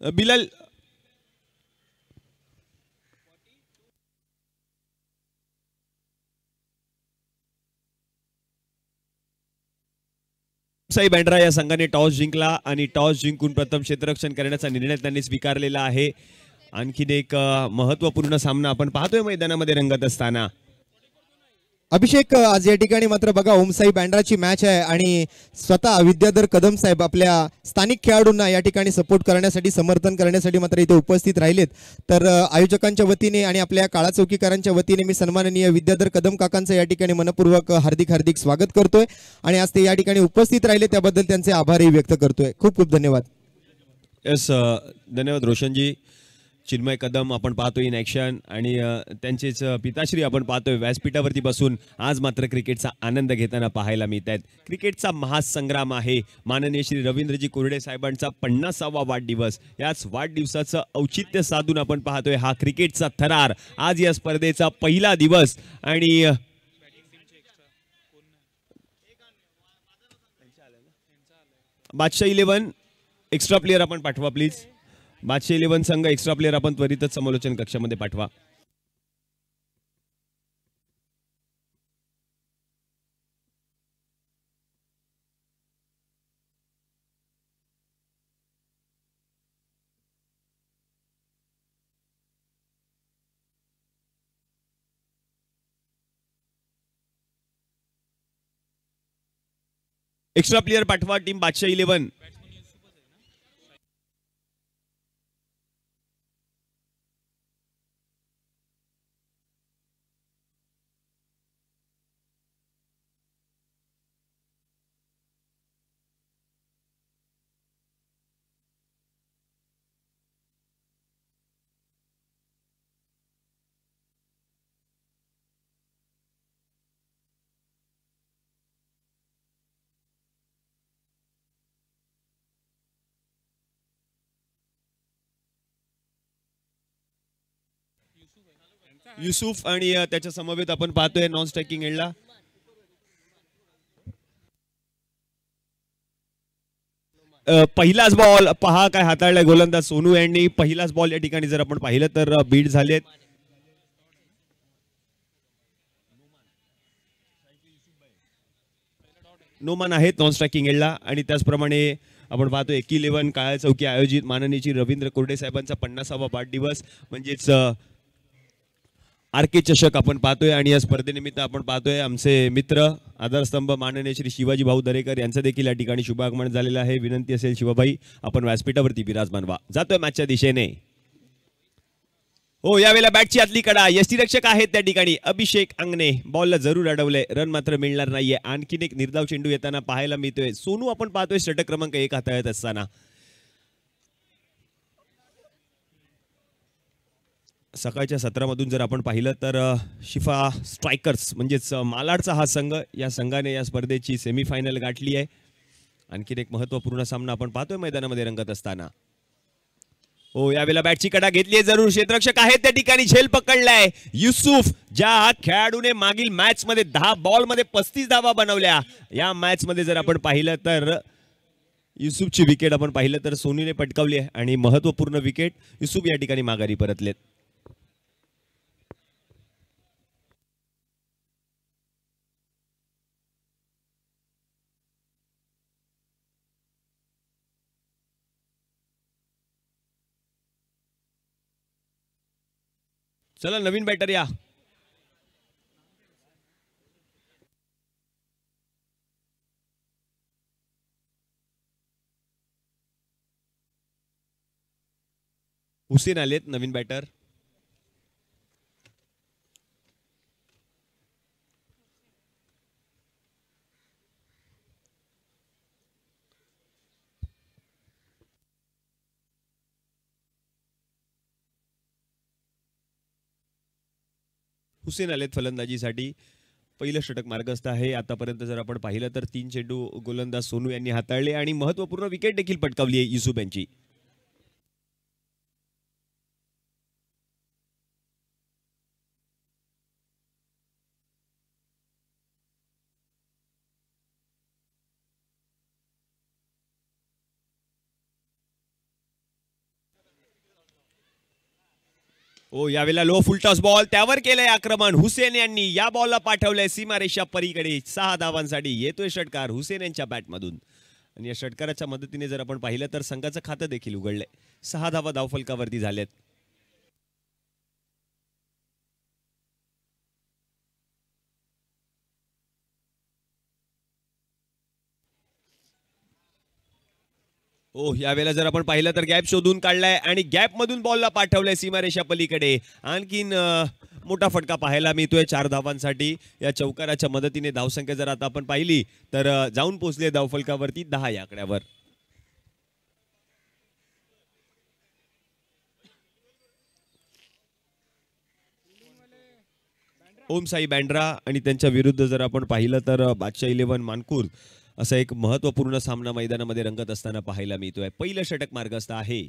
बिलाल साई बँड्रा या संघाने टॉस जिंकला आणि टॉस जिंकून प्रथम क्षेत्ररक्षण करण्याचा निर्णय त्यांनी स्वीकारलेला आहे. आणखीन एक महत्वपूर्ण सामना आपण पाहतोय मैदानामध्ये रंगत असताना. अभिषेक आज या ठिकाणी मात्र बघा ओमसाई बँड्राची मॅच आहे आणि स्वतः विद्याधर कदम साहेब आपल्या स्थानिक खेळाडूंना या ठिकाणी सपोर्ट करण्यासाठी समर्थन करण्यासाठी मात्र इथे उपस्थित राहिलेत. तर आयोजकांच्या वतीने आणि आपल्या काळा चौकीकरांच्या वतीने मी सन्माननीय विद्याधर कदम काकांचं या ठिकाणी मनपूर्वक हार्दिक हार्दिक स्वागत करतोय आणि आज ते या ठिकाणी उपस्थित राहिले त्याबद्दल त्यांचे आभारही व्यक्त करतोय. खूप खूप धन्यवाद. यस धन्यवाद रोशनजी. चिन्मय कदम आपण पाहतोय इन ॲक्शन आणि त्यांचेच पिताश्री आपण पाहतोय व्यासपीठावरती बसून आज मात्र क्रिकेटचा आनंद घेताना पाहायला मिळत आहेत. क्रिकेटचा महासंग्राम आहे. माननीय श्री रवींद्रजी कोरडे साहेबांचा 50वा वाढदिवस. याच वाढदिवसाचं औचित्य साधून आपण पाहतोय हा क्रिकेटचा थरार. आज या स्पर्धेचा पहिला दिवस आणि बादशाह 11 एक्स्ट्रा प्लेयर आपण पाठवा प्लीज. बादशाह 11 संघ एक्स्ट्रा प्लेयर आपण त्वरितच समालोचन कक्षामध्ये पाठवा. एक्स्ट्रा प्लेयर पाठवा टीम बादशाह 11. युसुफ आणि त्याच्या समवेत आपण पाहतोय नॉन स्ट्रायकिंग एंडला पहिलाच बॉल पहा काय हाताळलाय गोलंदाज सोनू यांनी. पहिलाच बॉल या ठिकाणी जर आपण पाहिलं तर बीट झालेत. नोमान आहेत नॉन स्ट्रायकिंग एंडला आणि त्याचप्रमाणे आपण पाहतो 11 काळा चौकी आयोजित माननीय रवींद्र कोरडे साहेबांचा 50वा वाढदिवस म्हणजेच आर के चषक आपण पाहतोय आणि या स्पर्धेनिमित्त आपण पाहतोय आमचे मित्र आधारस्तंभ माननीय श्री शिवाजी भाऊ दरेकर यांचं देखील या ठिकाणी शुभागमन झालेलं आहे. विनंती असेल शिवाभाई आपण व्यासपीठावरती विराजमान व्हा. जातोय मॅचच्या दिशेने. हो यावेळेला बॅटची आतली कडा यष्टीरक्षक आहेत त्या ठिकाणी अभिषेक अंगणे. बॉलला जरूर अडवलंय. रन मात्र मिळणार नाहीये. आणखीन एक निर्धाव चेंडू येताना पाहायला मिळतोय. सोनू आपण पाहतोय षटक क्रमांक 1 हाताळत असताना. सकाळच्या सत्रामधून जर आपण पाहिलं तर शिफा स्ट्रायकर्स म्हणजेच मालाडचा हा संघ या संघाने या स्पर्धेची सेमीफायनल गाठली आहे. आणखीन एक महत्वपूर्ण सामना आपण पाहतोय मैदानामध्ये रंगत असताना. हो यावेळेला बॅटची कडा घेतली जरूर. क्षेत्ररक्षक आहेत त्या ठिकाणी. झेल पकडलाय युसुफ ज्या खेळाडूने मागील मॅच मध्ये 10 बॉल मध्ये 35 धावा बनवल्या. या मॅच मध्ये जर आपण पाहिलं तर युसुफची विकेट आपण पाहिलं तर सोनीने पटकावली आहे आणि महत्वपूर्ण विकेट युसुफ या ठिकाणी माघारी परतलेत. चला नवीन बॅटर या. हुसेन आलेत नवीन बॅटर. हुसेन आलेत फलंदाजीसाठी. पहिलं षटक मार्गस्थ आहे. आतापर्यंत जर आपण पाहिलं तर 3 चेंडू गोलंदाज सोनू यांनी हाताळले आणि महत्वपूर्ण विकेट देखील पटकावली आहे युसुफ यांची. ओ यावेळेला लो फुलटॉस बॉल त्यावर केलंय आक्रमण. हुसेन यांनी या बॉलला पाठवलंय सीमारेषा पलीकडे. 6 धावांसाठी येतोय षटकार हुसेन यांच्या बॅटमधून. आणि या षटकाराच्या मदतीने जर आपण पाहिलं तर संघाचं खातं देखील उघडलंय. 6 धावा धावफलकावरती झाल्यात. ओ यावेळेला जर आपण पाहिलं तर गॅप शोधून काढलाय आणि गॅप मधून बॉलला पाठवलंय सीमारेषा पलीकडे. आणखीन मोठा फटका पाहायला मिळतोय 4 धावांसाठी. या चौकाराच्या मदतीने धावसंख्या जर आता आपण पाहिली तर जाऊन पोहोचले धावफलकावरती 10 या आकड्यावर. ओम साई बँड्रा आणि त्यांच्या विरुद्ध जर आपण पाहिलं तर बादशाह 11 मानकूर असा एक महत्वपूर्ण सामना मैदानामध्ये रंगत असताना पाहायला मिळतोय. पहिलं षटक मार्गस्थ आहे.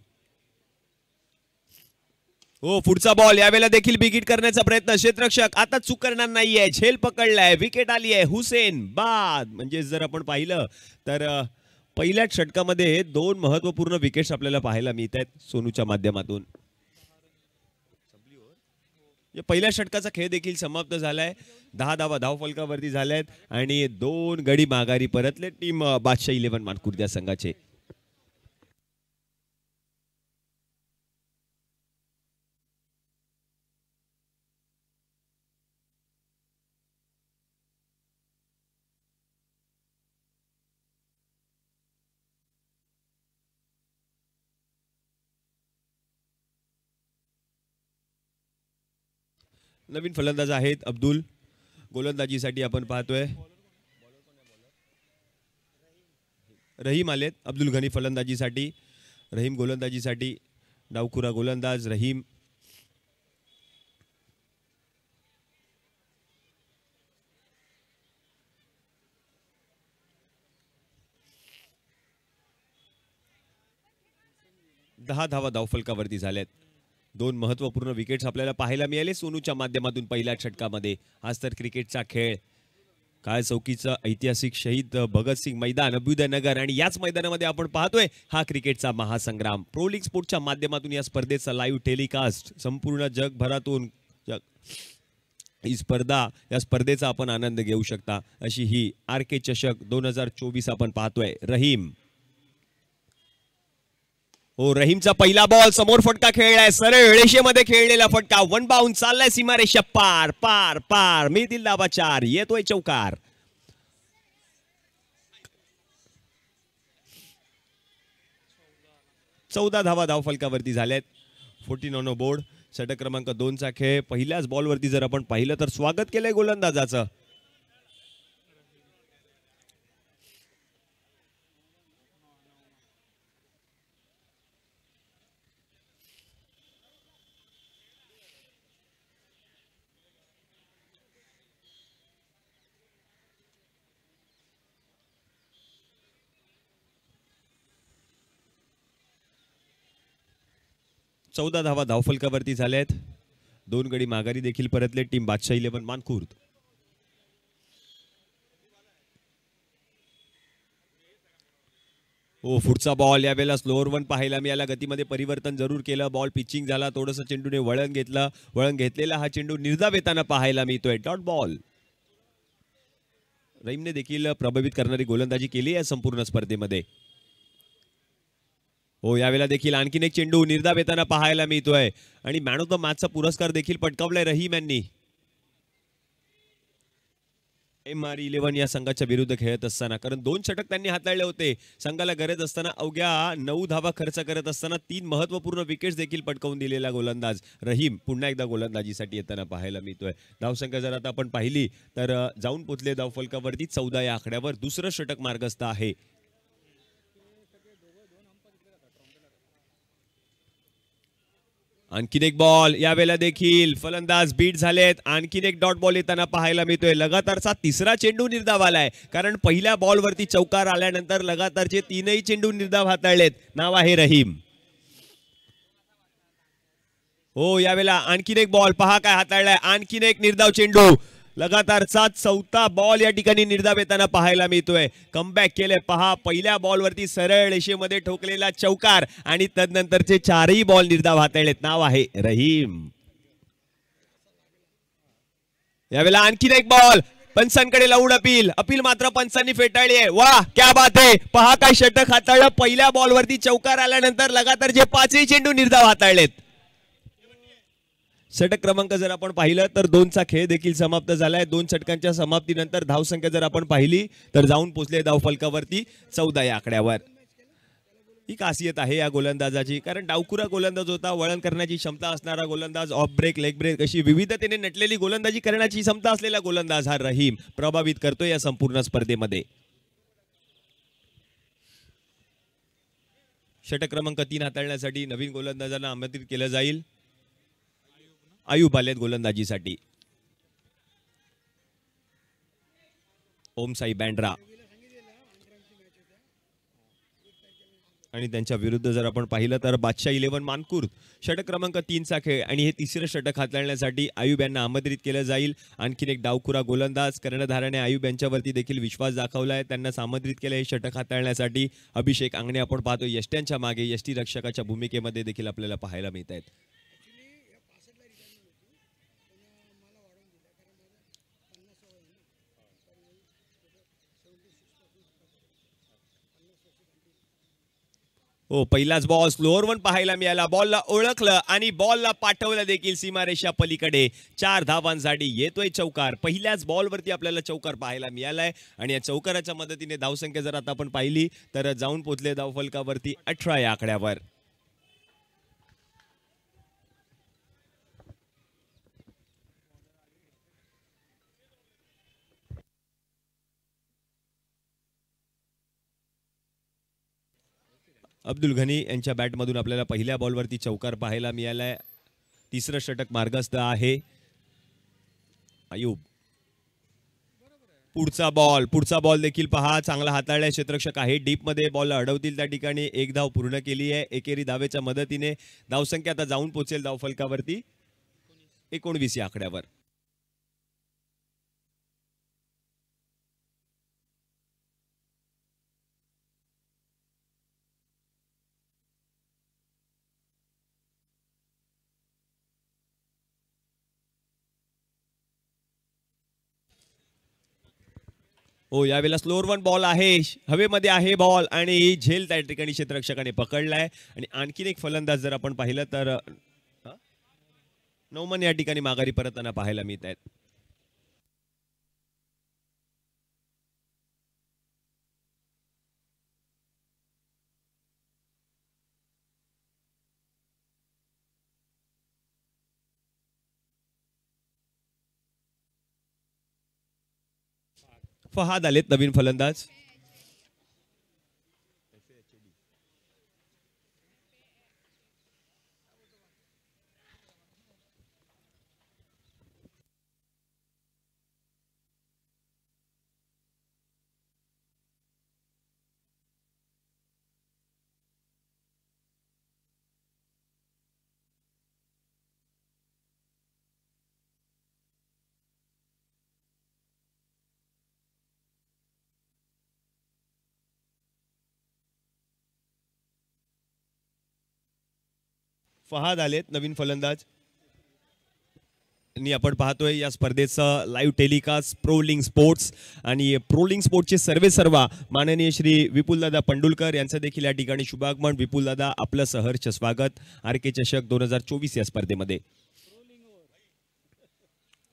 हो पुढचा बॉल यावेळेला देखील बिगिट करण्याचा प्रयत्न. क्षेत्ररक्षक आता चूक करणार नाहीये. झेल पकडलाय. विकेट आली आहे. हुसेन बाद. म्हणजे जर आपण पाहिलं तर पहिल्याच षटकामध्ये 2 महत्वपूर्ण विकेट्स आपल्याला पाहायला मिळत आहेत सोनूच्या माध्यमातून. पहिल्या षटकाचा खेळ देखील समाप्त झालाय. 10 धावा धावफलकावरती झाल्यात आणि 2 गडी माघारी परतले टीम बादशाह 11 मानकूर त्या संघाचे. नवीन फलंदाज आहेत अब्दुल. गोलंदाजीसाठी आपण पाहतोय रहीम आलेत. अब्दुल घनी फलंदाजीसाठी, रहीम गोलंदाजीसाठी. डावखुरा गोलंदाज रहीम. दहा धावा धावफलकावरती झाल्यात. 2 महत्वपूर्ण विकेट्स आपल्याला पाहायला मिळाले सोनूच्या माध्यमातून पहिल्या षटकामध्ये. आज तर क्रिकेटचा खेळ. काळ चौकीचं ऐतिहासिक शहीद भगतसिंग मैदान अभ्युदय नगर आणि याच मैदानामध्ये आपण पाहतोय हा क्रिकेटचा महासंग्राम. प्रो लीग स्पोर्टच्या माध्यमातून या स्पर्धेचा लाईव्ह टेलिकास्ट संपूर्ण जगभरातून ही स्पर्धा या स्पर्धेचा आपण आनंद घेऊ शकता अशी ही RK चषक 2024 आपण पाहतोय. रहीम. हो रहीमचा पहिला बॉल समोर फटका खेळलाय. सरळ रेषेमध्ये खेळलेला फटका. 1 बाउंड चाललाय सीमारेषा पार पार पार. मिळतील धावा 4. येतोय चौकार. चौदा धावा धावफलकावरती झाल्यात. 14 ऑन बोर्ड. षटक क्रमांक 2 चा खेळ. पहिल्याच बॉलवरती जर आपण पाहिलं तर स्वागत केलंय गोलंदाजाचं. चौदा धावा धावफलकावरती झाल्यात. 2 गडी माघारी देखील परतले टीम बादशाह 11 मानकूर. हो पुढचा बॉल यावेळेला स्लोअर 1 पाहायला मिळाला. गतीमध्ये परिवर्तन जरूर केलं. बॉल पिचिंग झाला. थोडंसं चेंडूने वळण घेतलं. वळण घेतलेला हा चेंडू निर्धाव येताना पाहायला मिळतोय. Dot ball. रहीमने देखील प्रभावित करणारी गोलंदाजी केली या संपूर्ण स्पर्धेमध्ये. हो यावेळेला देखील आणखीन एक चेंडू निर्धाव येताना पाहायला मिळतोय आणि मॅन ऑफ द मॅचचा पुरस्कार देखील पटकावलाय रहीम यांनी. MR 11 या संघाच्या विरुद्ध खेळत असताना, कारण 2 षटक त्यांनी हाताळले होते. संघाला गरज असताना अवघ्या 9 धावा खर्च करत असताना 3 महत्वपूर्ण विकेट्स देखील पटकावून दिलेला गोलंदाज रहीम पुन्हा एकदा गोलंदाजीसाठी येताना पाहायला मिळतोय. धावसंख्या जर आता आपण पाहिली तर जाऊन पोचले धावफलकावरती 14 या आकड्यावर. दुसरं षटक मार्गस्थ आहे. आणखीन एक बॉल यावेळेला देखील फलंदाज बीट झालेत. आणखीन एक डॉट बॉल येताना पाहायला मिळतोय. लगातारचा 3रा चेंडू निर्धाव आलाय, कारण पहिल्या बॉलवरती चौकार आल्यानंतर लगातारचे 3ही चेंडू निर्धाव हाताळलेत. नाव आहे रहीम. हो यावेळेला आणखीन एक बॉल पहा काय हाताळलाय. आणखीन एक निर्धाव चेंडू. लगातारचा 4था बॉल या ठिकाणी निर्धाव येताना पाहायला मिळतोय. कमबॅक केले पहा. पहिल्या बॉलवरती सरळ रेषेमध्ये ठोकलेला चौकार आणि तदनंतरचे 4ही बॉल निर्धाव हाताळलेत. नाव आहे रहीम. यावेळेला आणखीन एक बॉल पंचांकडे लावून अपील मात्र पंचांनी फेटाळली आहे. वा क्या बात आहे. पहा काय षटक हाताळलं. पहिल्या बॉलवरती चौकार आल्यानंतर लगातार जे 5ही चेंडू निर्धाव हाताळलेत. षटक क्रमांक जर आपण पाहिलं तर 2चा खेळ देखील समाप्त झालाय. 2 षटकांच्या समाप्तीनंतर धावसंख्या जर आपण पाहिली तर जाऊन पोहोचले धावफलकावरती 14 या आकड्यावर. ही खासियत आहे या गोलंदाजाची, कारण डावखुरा गोलंदाज होता, वळण करण्याची क्षमता असणारा गोलंदाज, ऑफ ब्रेक, लेग ब्रेक अशी विविधतेने नटलेली गोलंदाजी करण्याची क्षमता असलेला गोलंदाज हा रहीम प्रभावित करतोय या संपूर्ण स्पर्धेमध्ये. षटक क्रमांक 3 हाताळण्यासाठी नवीन गोलंदाजांना आमंत्रित केलं जाईल. आयुब आलेत गोलंदाजीसाठी. ओमसाई बँड्रा आणि त्यांच्या विरुद्ध जर आपण पाहिलं तर बादशाह 11 मानकुर्द. षटक क्रमांक 3चा खेळ आणि हे तिसरं षटक हाताळण्यासाठी आयुब यांना आमंत्रित केलं जाईल. आणखीन एक डावखुरा गोलंदाज कर्णधाराने आयुब यांच्यावरती देखील विश्वास दाखवलाय. त्यांना आमंत्रित केलं हे षटक हाताळण्यासाठी. अभिषेक अंगणे आपण पाहतो यष्ट्यांच्या मागे यष्टी रक्षकाच्या भूमिकेमध्ये देखील आपल्याला पाहायला मिळत आहेत. हो, पहिलाच बॉल स्लोअर वन पाहायला मिळाला. बॉलला ओळखलं आणि बॉलला पाठवलं देखील सीमारेषा पलीकडे. 4 धावांसाठी येतोय चौकार. पहिल्याच बॉलवरती आपल्याला चौकार पाहायला मिळालाय आणि या चौकाराच्या मदतीने धावसंख्या जर आता आपण पाहिली तर जाऊन पोहोचले धावफलकावरती 18 या आकड्यावर. अब्दुल घनी यांच्या बॅटमधून आपल्याला पहिल्या बॉलवरती चौकार पाहायला मिळालाय. तिसरं षटक मार्गस्थ आहे. आयुब पुढचा बॉल देखील पहा चांगला हाताळलाय क्षेत्ररक्षक आहे. डीप मध्ये बॉल अडवतील त्या ठिकाणी. एक धाव पूर्ण केली आहे. एकेरी धावेच्या मदतीने धावसंख्या आता जाऊन पोहोचेल धावफलकावरती 19 या आकड्यावर. हो, यावेळेला स्लोअर वन बॉल आहे. हवेमध्ये आहे बॉल आणि झेल त्या ठिकाणी क्षेत्ररक्षकाने पकडलाय. आणि आणखीन एक फलंदाज जर आपण पाहिलं तर नौमन या ठिकाणी माघारी परतताना पाहायला मिळत आहेत. फहाद आलेत नवीन फलंदाज. फहाद आलेत नवीन फलंदाज. आणि आपण पाहतोय या स्पर्धेचं लाईव्ह टेलिकास्ट प्रोलिंग स्पोर्ट्स आणि प्रोलिंग स्पोर्ट्सचे सर्वेसर्वा माननीय श्री विपुलदादा पंडुलकर यांचं देखील या ठिकाणी शुभागमन. विपुलदादा आपलं सहर्ष स्वागत RK चषक 2024 या स्पर्धेमध्ये.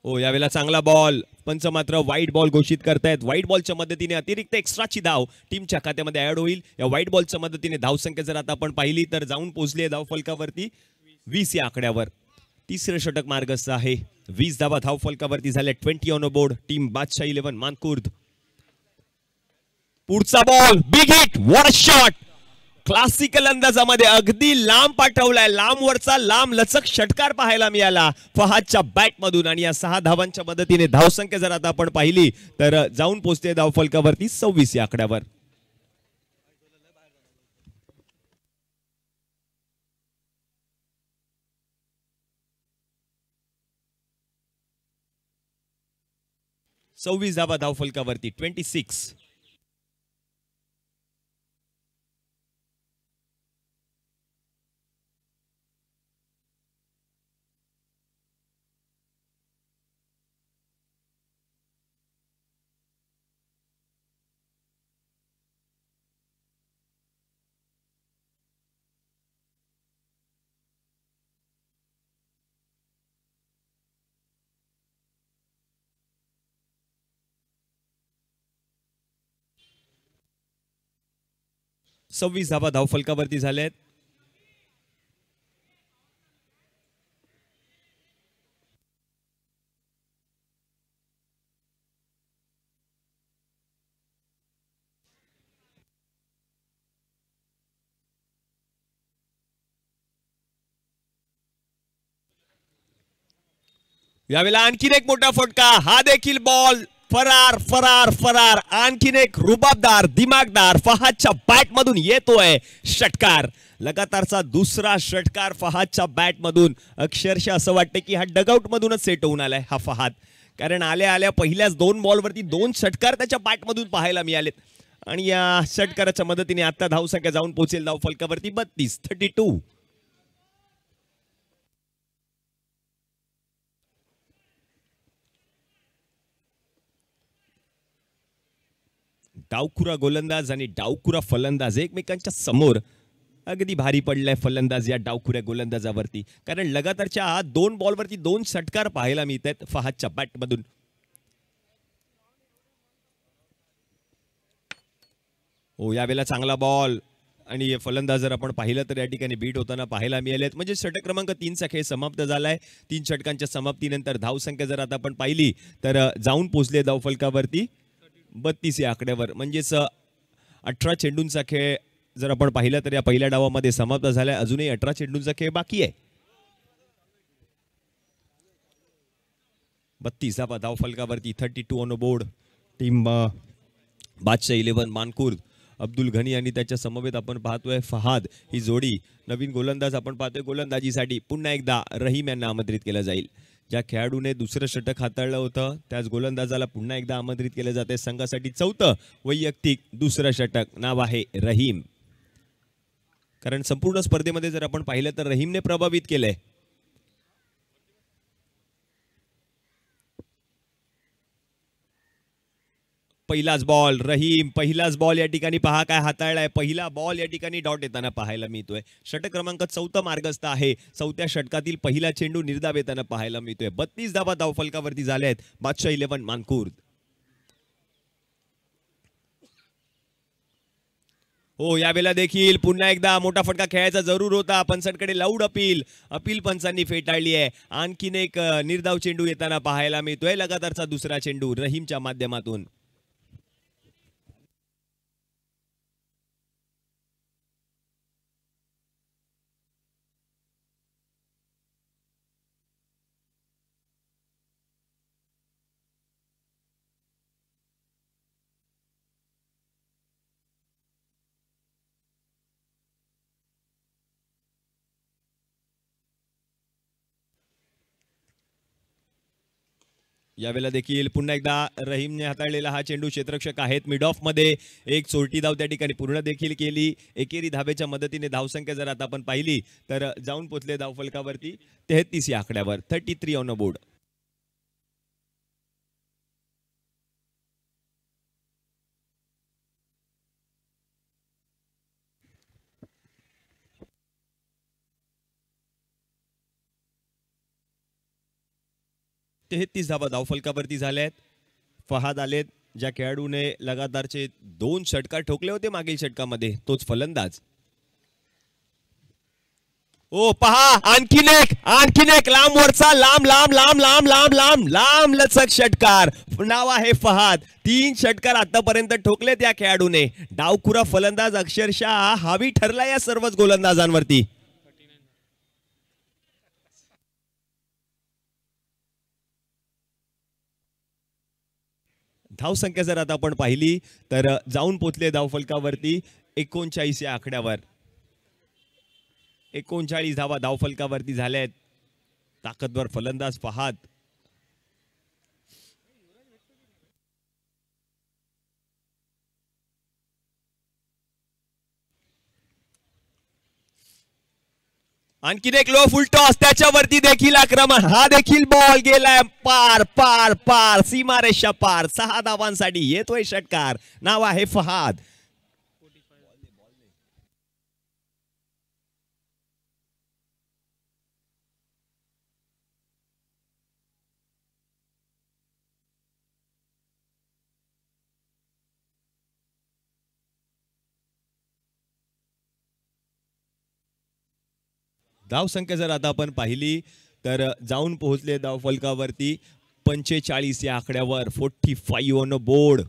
हो, यावेळेला चांगला बॉल. पंच मात्र व्हाईट बॉल घोषित करतायत. व्हाईट बॉलच्या मदतीने अतिरिक्त एक्स्ट्राची धाव टीमच्या खात्यामध्ये ऍड होईल. या व्हाईट बॉलच्या मदतीने धावसंख्या जर आता आपण पाहिली तर जाऊन पोहोचली धावफलकावरती 20 या आकड्यावर. तिसरं षटक मार्गस्थ आहे. 20 धावा धावफलकावरती झाल्या. 20 ऑन बोर्ड टीम बादशाह 11 मानकुर्द. पुढचा ball big hit. What a shot. Classical अंदाजामध्ये अगदी लांब पाठवलाय. लांबवरचा लांब लचक षटकार पाहायला मिळाला फहादच्या बॅटमधून. आणि या 6 धावांच्या मदतीने धावसंख्या जर आता आपण पाहिली तर जाऊन पोहोचते धावफलकावरती 26 या आकड्यावर. सव्वीस धावा धावफलकावरती 26. 26 धावा धावफलकावरती झाल्यात. यावेळेला आणखीन एक मोठा फटका, हा देखील बॉल फरार फरार फरार. आणखीन एक रुबाबदार दिमागदार फहादच्या बॅट मधून येतोय षटकार. लगातारचा दुसरा षटकार फहादच्या बॅट मधून. अक्षरशः असं वाटतं की हा डगआउट मधूनच सेट होऊन आलाय हा फहाद, कारण आल्या आल्या पहिल्याच 2 बॉलवरती 2 षटकार त्याच्या बॅट मधून पाहायला मिळालेत. आणि या षटकाराच्या मदतीने आता धावसंख्या जाऊन पोहोचेल धावफलकावरती 32. डावखुरा गोलंदाज आणि डावखुरा फलंदाज एकमेकांच्या समोर. अगदी भारी पडलाय फलंदाज या डावखुऱ्या गोलंदाजावरती, कारण लगातारच्या 2 बॉलवरती 2 षटकार पाहायला मिळत आहेत फहादच्या बॅट मधून. हो, यावेळेला चांगला बॉल आणि फलंदाज जर आपण पाहिलं तर या ठिकाणी बीट होताना पाहायला मिळालेत. म्हणजे षटक क्रमांक 3चा खेळ समाप्त झालाय. 3 षटकांच्या समाप्तीनंतर धावसंख्या जर आता आपण पाहिली तर जाऊन पोहोचले धावफलकावरती 32 या आकड्यावर. म्हणजेच 18 चेंडूंचा खेळ जर आपण पाहिलं तर या पहिल्या डावामध्ये समाप्त झालाय. अजूनही 18 चेंडूंचा खेळ बाकी आहे. 32 धावफलकावरती 32 ऑन बोर्ड. टीम बादशाह 11 मानकुर्द, अब्दुल घनी आणि त्याच्या समवेत आपण पाहतोय फहाद ही जोडी. नवीन गोलंदाज आपण पाहतोय गोलंदाजीसाठी पुन्हा एकदा रहीम यांना आमंत्रित केलं जाईल. ज्या खेळाडूने दुसरं षटक हाताळलं होतं त्याच गोलंदाजाला पुन्हा एकदा आमंत्रित केलं जाते संघासाठी. 4थं वैयक्तिक दुसरं षटक. नाव आहे रहीम. कारण संपूर्ण स्पर्धेमध्ये जर आपण पाहिलं तर रहीमने प्रभावित केलंय. पहिलाच बॉल रहीम, पहिलाच बॉल या ठिकाणी पहा काय हाताळलाय. पहिला बॉल या ठिकाणी डॉट येताना पाहायला मिळतोय. षटक क्रमांक 4 मार्गस्थ आहे. 4थ्या षटकातील पहिला चेंडू निर्धाव येताना पाहायला मिळतोय. 32 धावा धावफलकावरती झाल्या आहेत बादशाह 11 मानकुर्द. हो, यावेळेला देखील पुन्हा एकदा मोठा फटका खेळायचा जरूर होता. पंचांकडे लाऊड अपील पंचांनी फेटाळली आहे. आणखीन एक निर्धाव चेंडू येताना पाहायला मिळतोय. लगातारचा दुसरा चेंडू रहीमच्या माध्यमातून. यावेळेला देखील पुन्हा एकदा रहीमने हाताळलेला हा चेंडू. क्षेत्ररक्षक आहेत मिड ऑफ मध्ये. एक चोरटी धाव त्या ठिकाणी पूर्ण देखील केली. एकेरी धावेच्या मदतीने धावसंख्या जर आता आपण पाहिली तर जाऊन पोचले धावफलकावरती 33 या आकड्यावर. 33 ऑन बोर्ड. तेहतीस धावा धावफलकावरती झाल्यात. फहाद आलेत, ज्या खेळाडूने लगातारचे 2 षटकार ठोकले होते मागील षटकामध्ये, तोच फलंदाज. ओ पहा, आणखीन एक लांब वरचा लांब लचक षटकार. नाव आहे फहाद. 3 षटकार आतापर्यंत ठोकले त्या खेळाडूने. डावखुरा फलंदाज अक्षरशः हावी ठरला या सर्वच गोलंदाजांवरती. धावसंख्या जर आता आपण पाहिली तर जाऊन पोचले धावफलकावरती 39 या आकड्यावर. 39 धावा धावफलकावरती झाल्यात. ताकदवर फलंदाज फहाद. आणखीन एक लो फुल टॉस, त्याच्यावरती देखील आक्रमण. हा देखील बॉल गेलाय पार पार पार सीमारेषा पार. 6 धावांसाठी येतोय षटकार. नाव आहे फहाद. धावसंख्या जर आता आपण पाहिली तर जाऊन पोहोचले धावफलकावरती 45 या आकड्यावर. 45 ऑन अ बोर्ड.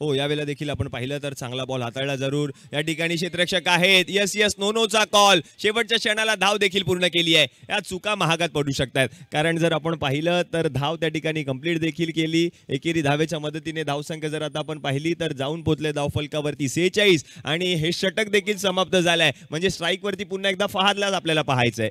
हो, यावेळेला देखील आपण पाहिलं तर चांगला बॉल हाताळला जरूर. या ठिकाणी क्षेत्ररक्षक आहेत. यस नो नोचा कॉल. शेवटच्या क्षणाला धाव देखील पूर्ण केली आहे. या चुका महागात पडू शकतात, कारण जर आपण पाहिलं तर धाव त्या ठिकाणी कंप्लीट देखील केली. एकेरी धावेच्या मदतीने धावसंख्या जर आता आपण पाहिली तर जाऊन पोहोचले धावफलकावरती 46 आणि हे षटक देखील समाप्त झालंय. म्हणजे स्ट्राईक वरती पुन्हा एकदा फहादलाच आपल्याला पाहायचंय.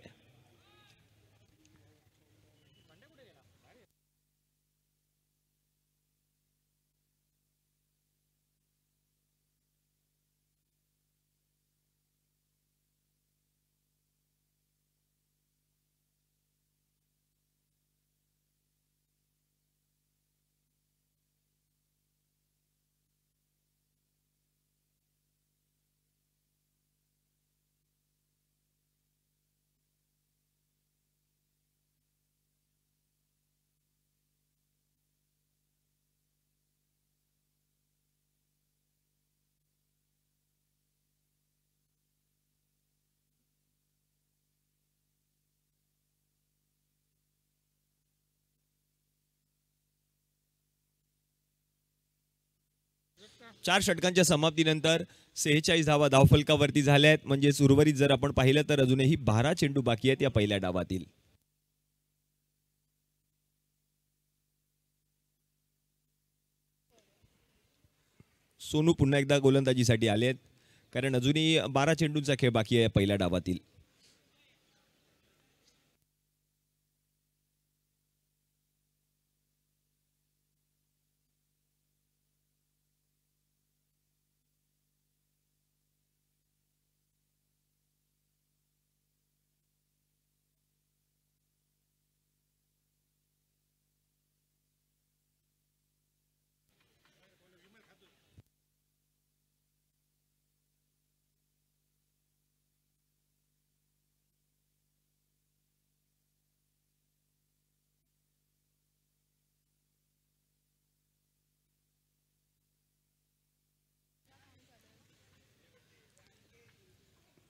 चार षटकांच्या समाप्तीनंतर 46 धावा धावफलकावरती झाल्या आहेत. म्हणजे उर्वरित जर आपण पाहिलं तर अजूनही 12 चेंडू बाकी आहेत या पहिल्या डावातील. सोनू पुन्हा एकदा गोलंदाजीसाठी आले आहेत, कारण अजूनही 12 चेंडूंचा खेळ बाकी आहे पहिल्या डावातील.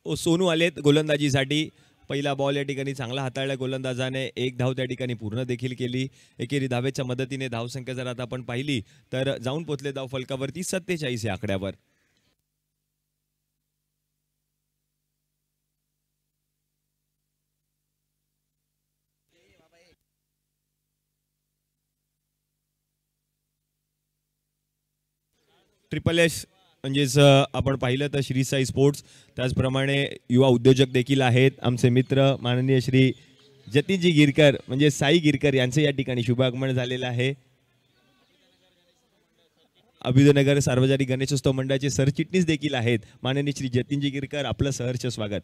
सोनू आलेत गोलंदाजीसाठी. पहिला बॉल या ठिकाणी चांगला हाताळला गोलंदाजाने. एक धाव त्या ठिकाणी पूर्ण देखील केली. एकेरी धावेच्या मदतीने धावसंख्या जर आता आपण पाहिली तर जाऊन पोहोचले धाव फलकावरती 47 या आकड्यावर. ट्रिपल एस म्हणजेच आपण पाहिलं तर श्री साई स्पोर्ट्स, त्याचप्रमाणे युवा उद्योजक देखील आहेत आमचे मित्र माननीय श्री जतीनजी गिरकर म्हणजे साई गिरकर यांचे या ठिकाणी शुभागमन झालेलं आहे. अभ्युदयनगर सार्वजनिक गणेशोत्सव मंडळाचे सरचिटणीस देखील आहेत माननीय श्री जतीनजी गिरकर. आपलं सहर्ष स्वागत.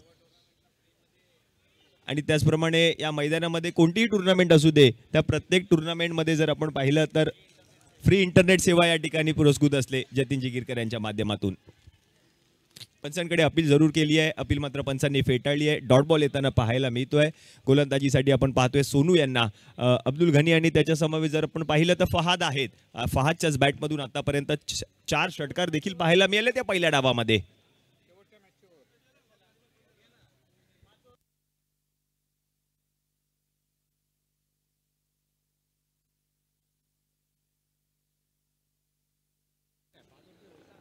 आणि त्याचप्रमाणे या मैदानामध्ये कोणतीही टुर्नामेंट असू दे, त्या प्रत्येक टुर्नामेंटमध्ये जर आपण पाहिलं तर फ्री इंटरनेट सेवा या ठिकाणी पुरस्कृत असले जतीनजी गिरकर यांच्या माध्यमातून. पंचांकडे अपील जरूर केली आहे, अपील मात्र पंचांनी फेटाळली आहे. डॉट बॉल येताना पाहायला मिळतोय. गोलंदाजीसाठी आपण पाहतोय सोनू यांना. अब्दुल घनी आणि त्याच्या समवेत जर आपण पाहिलं तर फहाद आहेत. फहादच्याच बॅटमधून आतापर्यंत 4 षटकार देखील पाहायला मिळाले त्या पहिल्या डावामध्ये.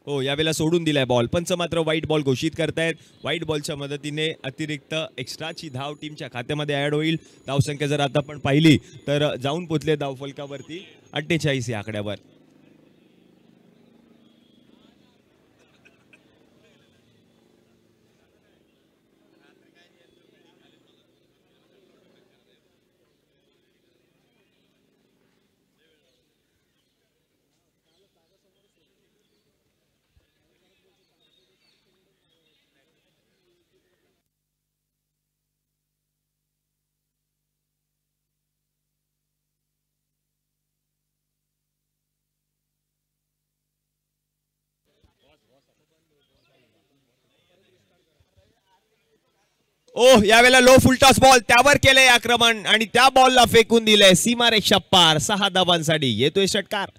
हो, यावेळेला सोडून दिलाय बॉल. पंच मात्र व्हाईट बॉल घोषित करतायत. व्हाईट बॉलच्या मदतीने अतिरिक्त एक्स्ट्राची धाव टीमच्या खात्यामध्ये ऍड होईल. धावसंख्या जर आता आपण पाहिली तर जाऊन पोचले धावफलकावरती 48 या आकड्यावर. ओह, यावेळेला लो फुलटॉस बॉल त्यावर केलंय आक्रमण आणि त्या बॉलला फेकून दिलंय सीमारेषा पार. 6 धावांसाठी येतोय षटकार.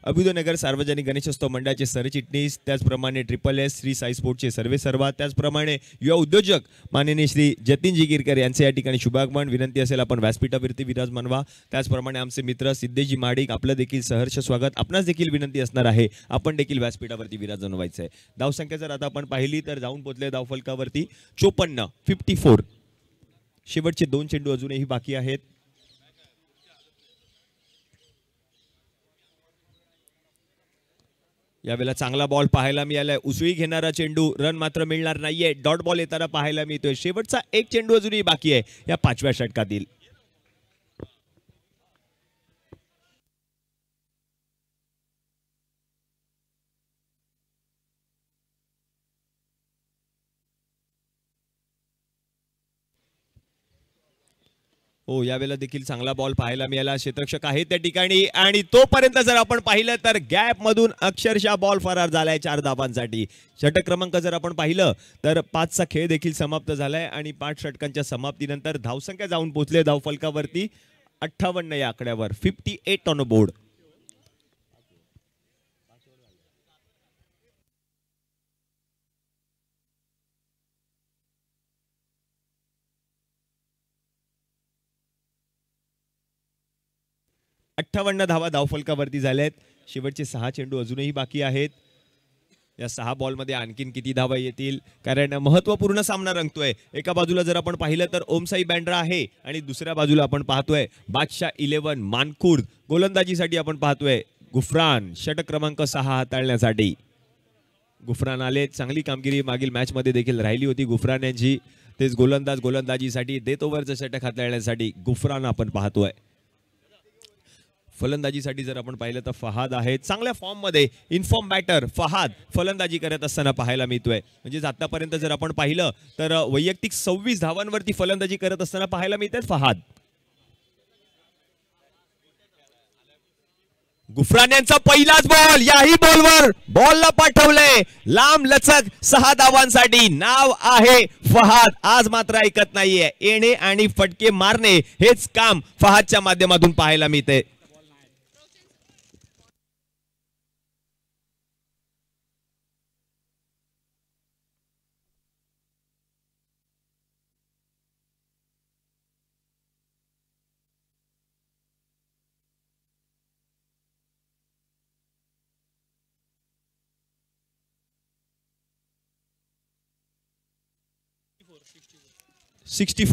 अभ्युदयनगर सार्वजनिक गणेशोत्सव मंडळाचे सरचिटणीस, त्याचप्रमाणे ट्रिपल एस श्री साई स्पोर्टचे सर्वे सर्वा, त्याचप्रमाणे युवा उद्योजक माननीय श्री जतीनजी गिरकर यांचे या ठिकाणी शुभागमन. विनंती असेल आपण व्यासपीठावरती विराजमान व्हा. त्याचप्रमाणे आमचे मित्र सिद्धेजी माडिक, आपलं देखील सहर्ष स्वागत. आपणास देखील विनंती असणार आहे, आपण देखील व्यासपीठावरती विराजमान व्हायचं आहे. धावसंख्या जर आता आपण पाहिली तर जाऊन पोहोचले धावफलकावरती 54. शेवटचे 2 चेंडू अजूनही बाकी आहेत. यावेळेला चांगला बॉल पाहायला मिळालाय. उसळी घेणारा चेंडू, रन मात्र मिळणार नाहीये. डॉट बॉल येताना पाहायला मिळतोय. शेवटचा 1 चेंडू अजूनही बाकी आहे या 5व्या षटकातील. हो, यावेळेला देखील चांगला बॉल पाहायला मिळाला. क्षेत्ररक्षक आहे त्या ठिकाणी आणि तोपर्यंत जर आपण पाहिलं तर गॅप मधून अक्षरशः बॉल फरार झालाय 4 धावांसाठी. षटक क्रमांक जर आपण पाहिलं तर 5चा खेळ देखील समाप्त झालाय आणि 5 षटकांच्या समाप्तीनंतर धावसंख्या जाऊन पोहोचले धावफलकावरती 58 या आकड्यावर. 58 ऑन बोर्ड. धावा धावफलकावरती झाल्यात. शेवटचे 6 चेंडू अजूनही बाकी आहेत. या 6 बॉलमध्ये आणखीन किती धावा येतील, कारण महत्वपूर्ण सामना रंगतोय. एका बाजूला जर आपण पाहिलं तर ओमसाई बँड्रा आहे आणि दुसऱ्या बाजूला आपण पाहतोय बादशाह 11 मानखुर्द. गोलंदाजीसाठी आपण पाहतोय गुफरान. षटक क्रमांक 6 हाताळण्यासाठी गुफरान आले. चांगली कामगिरी मागील मॅच मध्ये देखील राहिली होती गुफरान यांची. तेच गोलंदाजीसाठी डेथ ओव्हरचं षटक हाताळण्यासाठी गुफरान आपण पाहतोय. फलंदाजीसाठी जर आपण पाहिलं तर फहाद आहे. चांगल्या फॉर्म मध्ये इनफॉर्म बॅटर फहाद फलंदाजी करत असताना पाहायला मिळतोय. म्हणजे आतापर्यंत जर आपण पाहिलं तर वैयक्तिक 26 धावांवरती फलंदाजी करत असताना पाहायला मिळतात फहाद. गुफरान यांचा पहिलाच बॉल. याही बॉलवर बॉलला पाठवलंय लांब लचक 6 धावांसाठी. नाव आहे फहाद. आज मात्र ऐकत नाहीये. येणे आणि फटके मारणे हेच काम फहादच्या माध्यमातून पाहायला मिळते. सिक्स्टी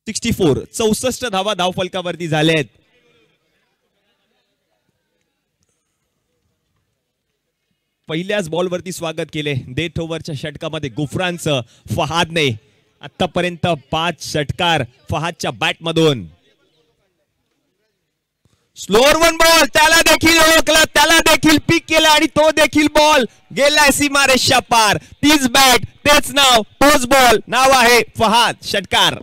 64 धावा धावफलकावरती झालेत. पहिल्याच बॉलवरती स्वागत केले डेथ ओव्हरच्या षटकामध्ये गुफरानचं. फहादने आतापर्यंत 5 षटकार फहादच्या बॅटमधून. स्लोअर 1 बॉल, त्याला देखील ओळखलं, त्याला देखील पिक केलं आणि तो देखील बॉल गेलाय सीमारेषा पार. तीच बॅट, तेच नाव, तोच बॉल. नाव आहे फहाद. षटकार.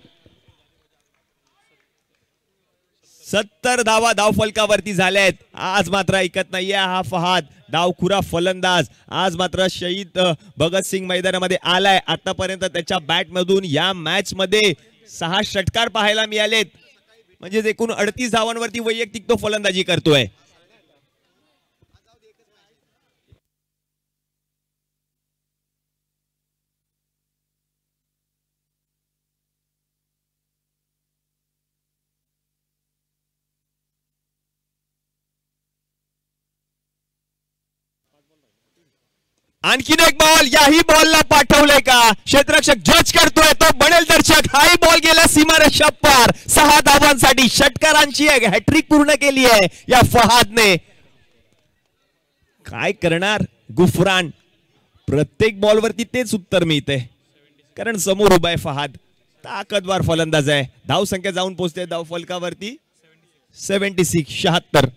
70 धावा धावफलकावरती झाल्यात. आज मात्र ऐकत नाहीये हा फहाद. डावखुरा फलंदाज आज मात्र शहीद भगतसिंग मैदानामध्ये आलाय. आतापर्यंत त्याच्या बॅटमधून या मॅच मध्ये 6 षटकार पाहायला मिळालेत. म्हणजे एकूण 38 धावांवरती वैयक्तिक तो फलंदाजी करतोय. आणखीन एक बॉल. याही बॉलला पाठवलंय का? क्षेत्ररक्षक जज करतोय, तो बनेल दर्शक. हाही बॉल गेला सीमारेषा पार. 6 धावांसाठी षटकारांची हॅट्रिक पूर्ण केली आहे या फहादने. काय करणार गुफरान? प्रत्येक बॉलवरती तेच उत्तर मिळते, कारण समोर उभा आहे फहाद. ताकदवार फलंदाज आहे. धावसंख्या जाऊन पोहोचते धावफलकावरती 76.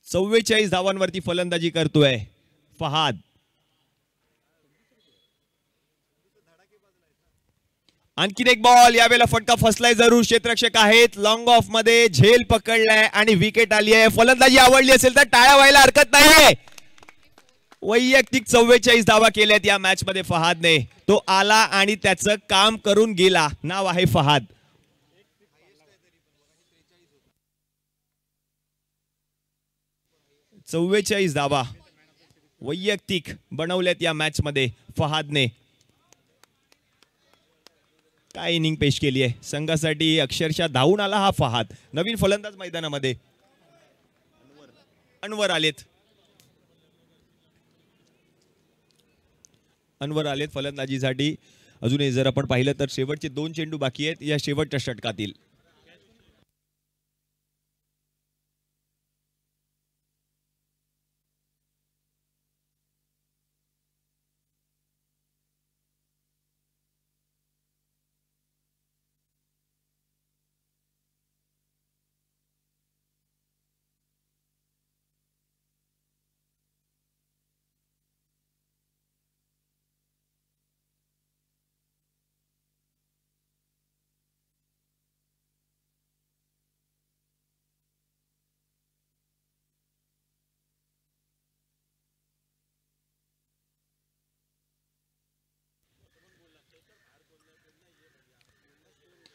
चव्वेचाळीस धावांवरती फलंदाजी करतोय फहाद. आणखीन एक बॉल, यावेळेला फटका फसलाय जरूर. क्षेत्ररक्षक आहेत, लॉंग ऑफ मध्ये झेल पकडलाय आणि विकेट आली आहे. फलंदाजी आवडली असेल तर टाळ्या व्हायला हरकत नाहीये. वैयक्तिक 44 धावा केल्यात या मॅच मध्ये फहादने. तो आला आणि त्याचं काम करून गेला. नाव आहे फहाद. चव्वेचाळीस धावा वैयक्तिक बनवल्यात या मॅच मध्ये फहादने. काय इनिंग पेश केली आहे संघासाठी. अक्षरशः धावून आला हा फहाद. नवीन फलंदाज मैदानामध्ये अनवर आलेत. अनवर आलेत फलंदाजीसाठी. अजूनही जर आपण पाहिलं तर शेवटचे 2 चेंडू बाकी आहेत या शेवटच्या षटकातील.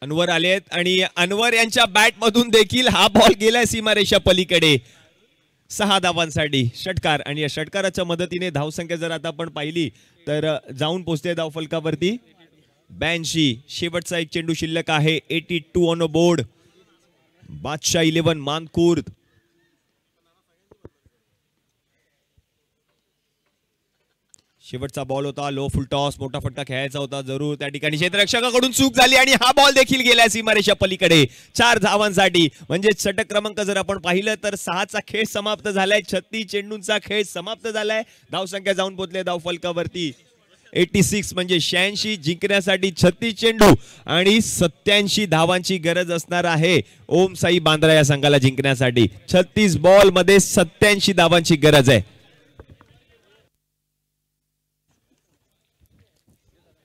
अनवर आलेत आणि अनवर यांच्या बॅट मधून देखील हा बॉल गेलाय सीमारेषा पलीकडे. 6 धावांसाठी षटकार आणि या षटकाराच्या मदतीने धावसंख्या जर आता आपण पाहिली तर जाऊन पोहोचते धावफलकावरती 82. शेवटचा एक चेंडू शिल्लक आहे. 82 ऑन बोर्ड. बादशाह 11 मानकुर्द. शेवटचा बॉल होता. लो फुल टॉस. मोठा फटका खेळायचा होता जरूर. त्या ठिकाणी क्षेत्ररक्षकाकडून चूक झाली आणि हा बॉल देखील गेला सीमारेषा पलीकडे. 4 धावांसाठी. म्हणजे षटक क्रमांक जर आपण पाहिलं तर 6चा खेळ समाप्त झालाय. 36 चेंडूंचा खेळ समाप्त झालाय. धावसंख्या जाऊन पोहोचले धावफलकावरती 86 म्हणजे 86. जिंकण्यासाठी 36 चेंडू आणि 87 धावांची गरज असणार आहे ओम साई बांद्रा या संघाला जिंकण्यासाठी. 36 बॉल मध्ये 87 धावांची गरज आहे.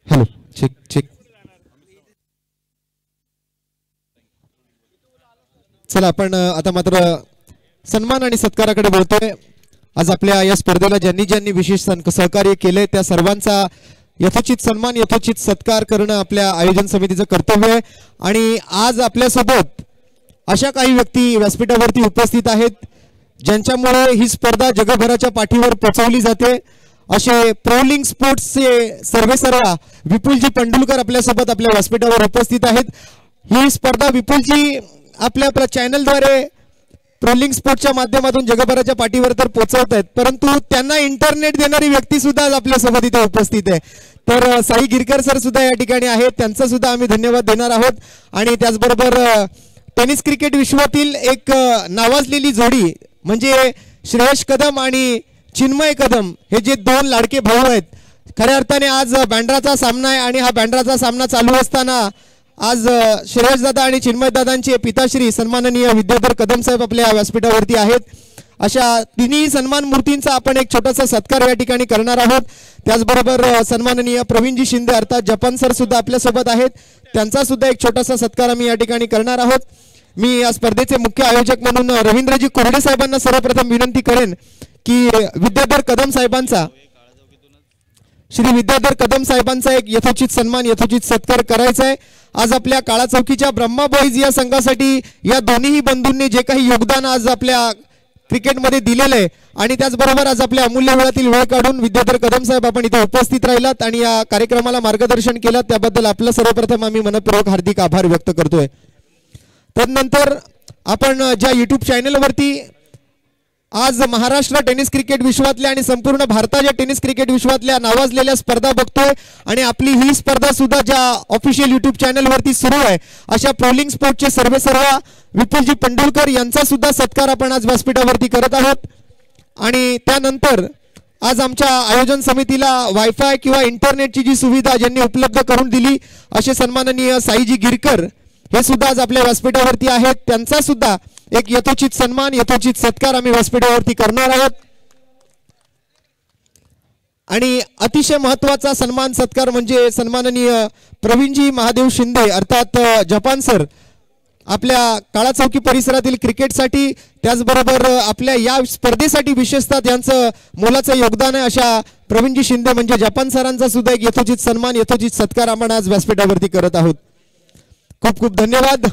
Hello check check. चला आपण आता मात्र सन्मान आणि सत्काराकडे बोलतोय. आज आपल्या या स्पर्धेला ज्यांनी ज्यांनी विशेष सहकार्य केले त्या सर्वांचा यथोचित सन्मान यथोचित सत्कार करणं आपल्या आयोजन समितीचं कर्तव्य आहे. आणि आज आपल्यासोबत अशा काही व्यक्ती व्यासपीठावरती उपस्थित आहेत ज्यांच्यामुळे ही स्पर्धा जगभराच्या पाठीवर पोहोचवली जाते. असे प्रोलिंग स्पोर्ट्सचे सर्वेसर्वा विपुलजी पंडुलकर आपल्यासोबत आपल्या व्यासपीठावर उपस्थित आहेत. ही स्पर्धा विपुलजी आपल्या चॅनलद्वारे प्रोलिंग स्पोर्ट्सच्या माध्यमातून जगभराच्या पाठीवर तर पोहोचवत आहेत, परंतु त्यांना इंटरनेट देणारी व्यक्ती सुद्धा आपल्यासोबत इथे उपस्थित आहे. तर साई गिरकर सर सुद्धा या ठिकाणी आहेत. त्यांचा सुद्धा आम्ही धन्यवाद देणार आहोत. आणि त्याचबरोबर टेनिस क्रिकेट विश्वातील एक नावाजलेली जोडी म्हणजे श्रेयश कदम आणि चिन्मय कदम हे जे 2 लाडके भाऊ आहेत. खऱ्या अर्थाने आज बँड्राचा सामना आहे आणि हा बँड्राचा सामना चालू असताना आज श्रेयस दादा आणि चिन्मय दादांचे पिताश्री सन्माननीय विद्याधर कदम साहेब आपल्या व्यासपीठावरती आहेत. अशा तिन्ही सन्मान मूर्तींचा आपण एक छोटासा सत्कार या ठिकाणी करणार आहोत. त्याचबरोबर सन्माननीय प्रवीणजी शिंदे अर्थात जपान सर सुद्धा आपल्यासोबत आहेत. त्यांचा सुद्धा एक छोटासा सत्कार आम्ही या ठिकाणी करणार आहोत. मी या स्पर्धेचे मुख्य आयोजक म्हणून रवींद्रजी कोरडे साहेबांना सर्वप्रथम विनंती करेन की विद्याधर कदम साहेबांचा श्री विद्याधर कदम साहेबांचा एक यथोचित सन्मान यथोचित सत्कार करायचा आहे. आज आपल्या काळा चौकीच्या ब्रह्मा बॉईज या संघासाठी या दोन्ही बंधूंनी जे काही योगदान आज आपल्या क्रिकेटमध्ये दिलेलं आहे आणि त्याचबरोबर आज आपल्या अमूल्य वेळातील वेळ काढून विद्याधर कदम साहेब आपण इथे उपस्थित राहिलात आणि या कार्यक्रमाला मार्गदर्शन केलं त्याबद्दल आपलं सर्वप्रथम आम्ही मनपूर्वक हार्दिक आभार व्यक्त करतोय. तदनंतर आपण ज्या YouTube चॅनलवरती आज महाराष्ट्र टेनिस क्रिकेट विश्वातल्या आणि संपूर्ण भारताच्या टेनिस क्रिकेट विश्वातल्या नावाजलेल्या स्पर्धा बघतोय आणि आपली ही स्पर्धा सुद्धा ज्या ऑफिशियल YouTube चॅनलवरती सुरू आहे अशा प्रोलिंग स्पोर्टचे सर्वेसर्वा विपुलजी पंडुलकर यांचा सुद्धा सत्कार आपण आज व्यासपीठावरती करत आहोत. आणि त्यानंतर आज आमच्या आयोजन समितीला वायफाय किंवा इंटरनेटची जी सुविधा ज्यांनी उपलब्ध करून दिली असे सन्माननीय साईजी गिरकर हे सुद्धा आज आपल्या व्यासपीठावरती आहेत. त्यांचा सुद्धा एक यथोचित सन्मान यथोचित सत्कार आम्ही व्यासपीठावरती करणार आहोत. आणि अतिशय महत्त्वाचा सन्मान सत्कार म्हणजे सन्माननीय प्रवीणजी महादेव शिंदे अर्थात जपान सर आपल्या काळा चौकी परिसरातील क्रिकेटसाठी त्याचबरोबर आपल्या या स्पर्धेसाठी विशेषतः त्यांचं मोलाचं योगदान आहे अशा प्रवीणजी शिंदे म्हणजे जपान सरांचा सुद्धा एक यथोचित सन्मान यथोचित सत्कार आपण आज व्यासपीठावरती करत आहोत. खूप खूप धन्यवाद,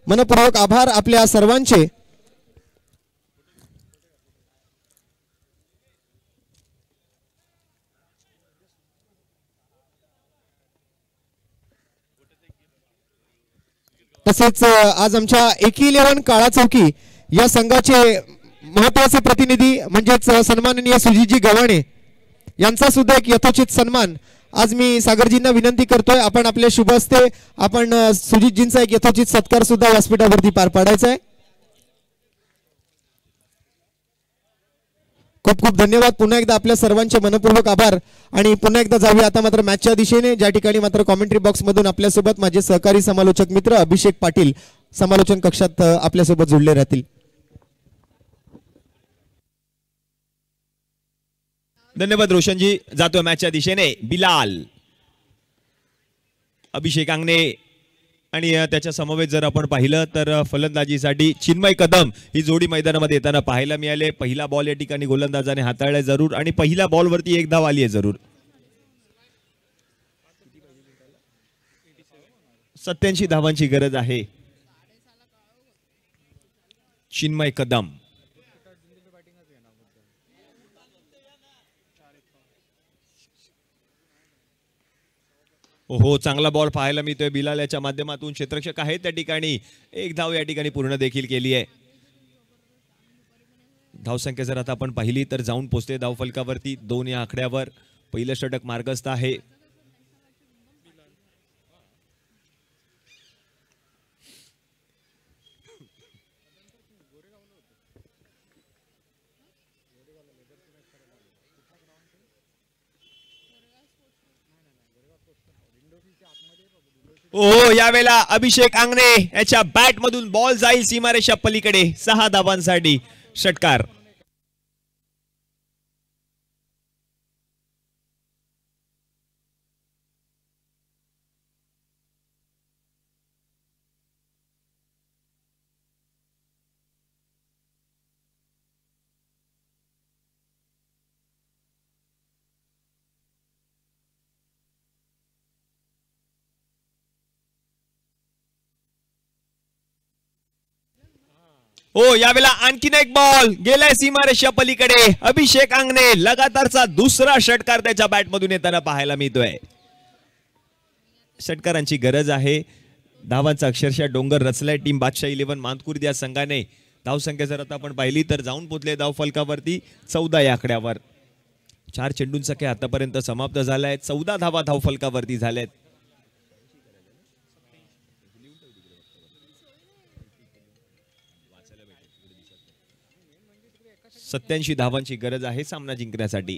मनपूर्वक आभार आपल्या सर्वांचे. तसेच आज आमच्या एकी11 काळा चौकी या संघाचे महत्वाचे प्रतिनिधी म्हणजेच सन्माननीय सुजितजी गव्हाणे यांचा सुद्धा एक यथोचित सन्मान आज मी सागरजींना विनंती करतोय आपण आपल्या शुभ हस्ते आपण सुजितजींचा एक यथोचित सत्कार सुद्धा व्यासपीठावरती पार पाडायचा आहे. खूप खूप धन्यवाद, पुन्हा एकदा आपल्या सर्वांचे मनपूर्वक आभार. आणि पुन्हा एकदा जाऊया आता मात्र मॅचच्या दिशेने, ज्या ठिकाणी मात्र कॉमेंट्री बॉक्स मधून आपल्यासोबत माझे सहकारी समालोचक मित्र अभिषेक पाटील समालोचन कक्षात आपल्यासोबत जोडले राहतील. धन्यवाद रोशनजी. जातोय मॅचच्या दिशेने बिलाल, अभिषेक अंगणे आणि त्याच्या समवेत जर आपण पाहिलं तर फलंदाजीसाठी चिन्मय कदम ही जोडी मैदानामध्ये येताना पाहायला मिळाले. पहिला बॉल या ठिकाणी गोलंदाजाने हाताळलाय जरूर आणि पहिल्या बॉलवरती एक धाव आली आहे जरूर. 87 धावांची गरज आहे. चिन्मय कदम हो, चांगला बॉल पाहायला मिळतोय बिलाल याच्या माध्यमातून. क्षेत्ररक्षक आहे त्या ठिकाणी, एक धाव या ठिकाणी पूर्ण देखील केली आहे. धावसंख्या जर आता आपण पाहिली तर जाऊन पोहोचते धाव फलकावरती 2 या आकड्यावर. पहिलं षटक मार्गस्थ आहे. ओ यावेळेला अभिषेक अंगणे याच्या बॅट मधून बॉल जाईल सीमारेषा पलीकडे. 6 धावांसाठी षटकार. हो यावेळेला आणखीन एक बॉल गेलाय सीमारेषा पलीकडे. अभिषेक अंगणे लगातारचा दुसरा षटकार त्याच्या बॅट मधून येताना पाहायला मिळतोय. षटकारांची गरज आहे. धावांचा अक्षरशः डोंगर रचलाय टीम बादशाह 11 मानकुर्द या संघाने. धावसंख्या जर आता आपण पाहिली तर जाऊन पोहोचले धाव फलकावरती 14 या आकड्यावर. 4 चेंडूंचा खेळ आतापर्यंत समाप्त झालाय. 14 धावा धाव फलकावरती झाल्यात. 87 धावांची गरज आहे सामना जिंकण्यासाठी.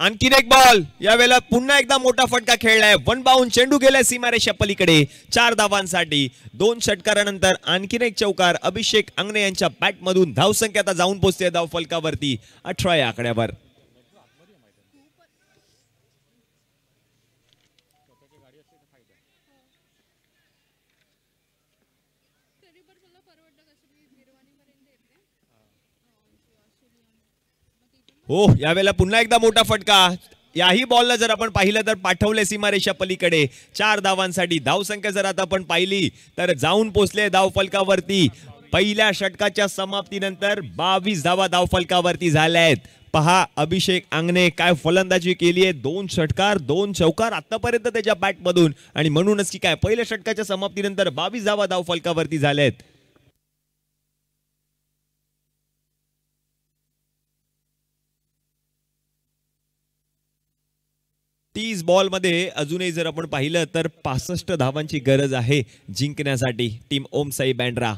आणखीन एक बॉल यावेळेला पुन्हा एकदा मोठा फटका खेळलाय. 1 बाउंड चेंडू गेलाय सीमारेषा पलीकडे. 4 धावांसाठी 2 षटकारानंतर आणखीन एक चौकार अभिषेक अंगणे यांच्या बॅट मधून. धावसंख्या आता जाऊन पोहोचते धाव फलकावरती 18 या आकड्यावर. हो यावेळेला पुन्हा एकदा मोठा फटका. याही बॉलला जर आपण पाहिलं तर पाठवले सीमारेषा पलीकडे. 4 धावांसाठी धावसंख्या जर आता आपण पाहिली तर जाऊन पोहोचले धाव फलकावरती. पहिल्या षटकाच्या समाप्तीनंतर 22 धावा धाव फलकावरती झाल्या आहेत. पहा अभिषेक अंगणे काय फलंदाजी केली आहे. 2 षटकार 2 चौकार आतापर्यंत त्याच्या बॅट मधून आणि म्हणूनच की काय पहिल्या षटकाच्या समाप्तीनंतर 22 धावा धाव फलकावरती झाल्या आहेत. 30 बॉल मध्ये अजूनही जर आपण पाहिलं तर 65 धावांची गरज आहे जिंकण्यासाठी टीम ओमसाई बँड्रा.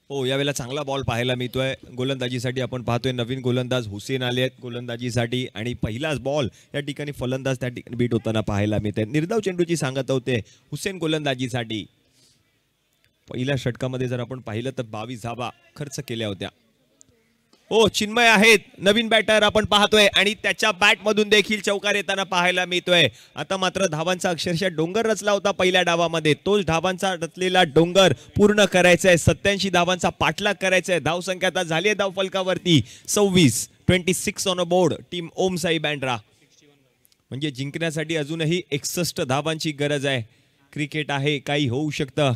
हो, यावेळेला चांगला बॉल पाहायला मिळतोय. गोलंदाजीसाठी आपण पाहतोय नवीन गोलंदाज हुसेन आले आहेत गोलंदाजीसाठी आणि पहिलाच बॉल या ठिकाणी फलंदाज त्या ठिकाणी बीट होताना पाहायला मिळते. निर्धाव चेंडूची सांगत होते हुसेन गोलंदाजीसाठी. पहिल्या षटकामध्ये जर आपण पाहिलं तर 22 धावा खर्च केल्या होत्या. हो, चिन्मय आहेत नवीन बॅटर आपण पाहतोय आणि त्याच्या बॅट मधून देखील चौकार येताना पाहायला मिळतोय. आता मात्र धावांचा अक्षरशः डोंगर रचला होता पहिल्या डावामध्ये. तोच धावांचा रचलेला डोंगर पूर्ण करायचा आहे. 87 धावांचा पाठलाग करायचा आहे. धावसंख्या आता झाली आहे धावफलकावरती 26 ऑन अ बोर्ड टीम ओम साई बँड्रा. म्हणजे जिंकण्यासाठी अजूनही 61 धावांची गरज आहे. क्रिकेट आहे, काही होऊ शकतं.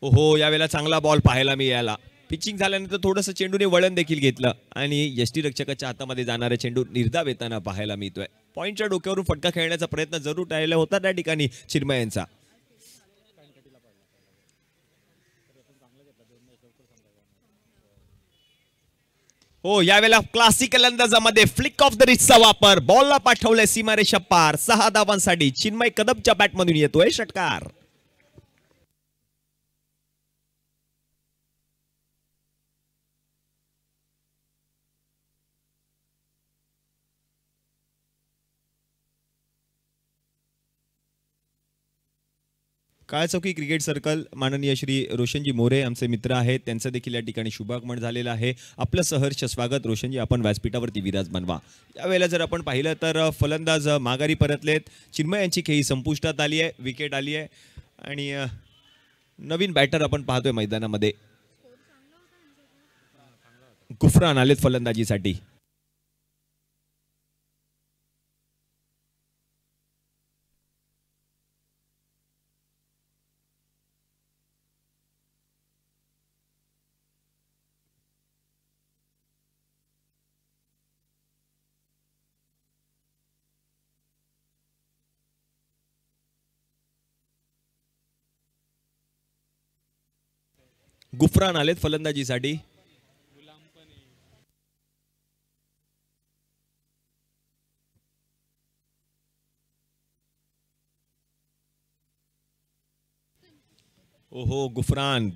ओहो, यावेळेला चांगला बॉल पाहायला मिळाला. पिचिंग झाल्यानंतर थोडंसं चेंडूने वळण देखील घेतलं आणि यष्टीरक्षकाच्या हातामध्ये जाणारा चेंडू निर्धाव येताना पाहायला मिळतोय. पॉईंटच्या डोक्यावरून फटका खेळण्याचा प्रयत्न जरूर टाळला होता त्या ठिकाणी चिन्मय यांचा. हो, यावेळेला क्लासिकल अंदाजामध्ये फ्लिक ऑफ द रिस्टचा वापर. बॉलला पाठवलंय सीमारेषा पार. 6 धावांसाठी चिन्मय कदमच्या बॅटमधून येतोय षटकार. काळचौकी क्रिकेट सर्कल माननीय श्री रोशनजी मोरे आमचे मित्र आहेत, त्यांचं देखील या ठिकाणी शुभागमन झालेलं आहे. आपलं सहर्ष स्वागत रोशनजी, आपण व्यासपीठावरती विराज बनवा. यावेळेला जर आपण पाहिलं तर फलंदाज माघारी परतलेत. चिन्मय यांची खेळी संपुष्टात आली आहे, विकेट आली आहे आणि नवीन बॅटर आपण पाहतोय मैदानामध्ये. गुफरान आलेत फलंदाजीसाठी. गुफरान आलेत फलंदाजीसाठी. ओहो, गुफरान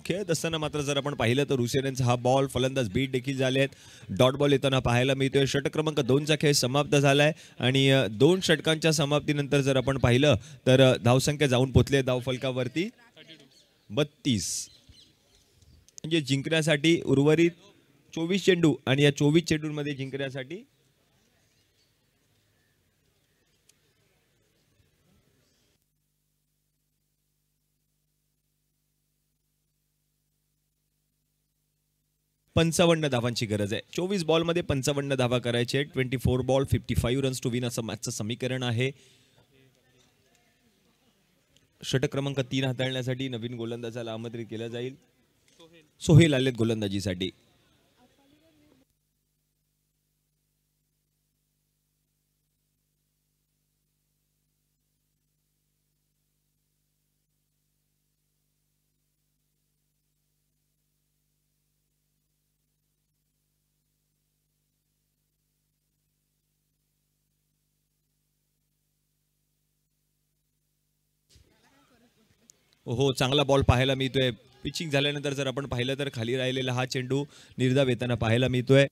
खेळत असताना मात्र जर आपण पाहिलं तर हुसेन यांचा हा बॉल फलंदाज बीट देखील झाले आहेत. डॉट बॉल येताना पाहायला मिळतोय. षटक क्रमांक 2चा खेळ समाप्त झालाय आणि 2 षटकांच्या समाप्तीनंतर जर आपण पाहिलं तर धावसंख्या जाऊन पोहोचले धावफलकावरती 32. म्हणजे जिंकण्यासाठी उर्वरित 24 चेंडू आणि या 24 चेंडूंमध्ये जिंकण्यासाठी पंचावन्न धावांची गरज आहे. 24 बॉलमध्ये 55 धावा करायचे. 24 बॉल 55 रन्स टू विन असं मॅचचं समीकरण आहे. षटक क्रमांक 3 हाताळण्यासाठी नवीन गोलंदाजाला आमंत्रित केलं जाईल. सोहेल आलेत गोलंदाजीसाठी. हो, चांगला बॉल पाहायला मिळतोय. पिचिंग झाल्यानंतर जर आपण पाहिलं तर खाली राहिलेला हा चेंडू निर्धाव येताना पाहायला मिळतोय.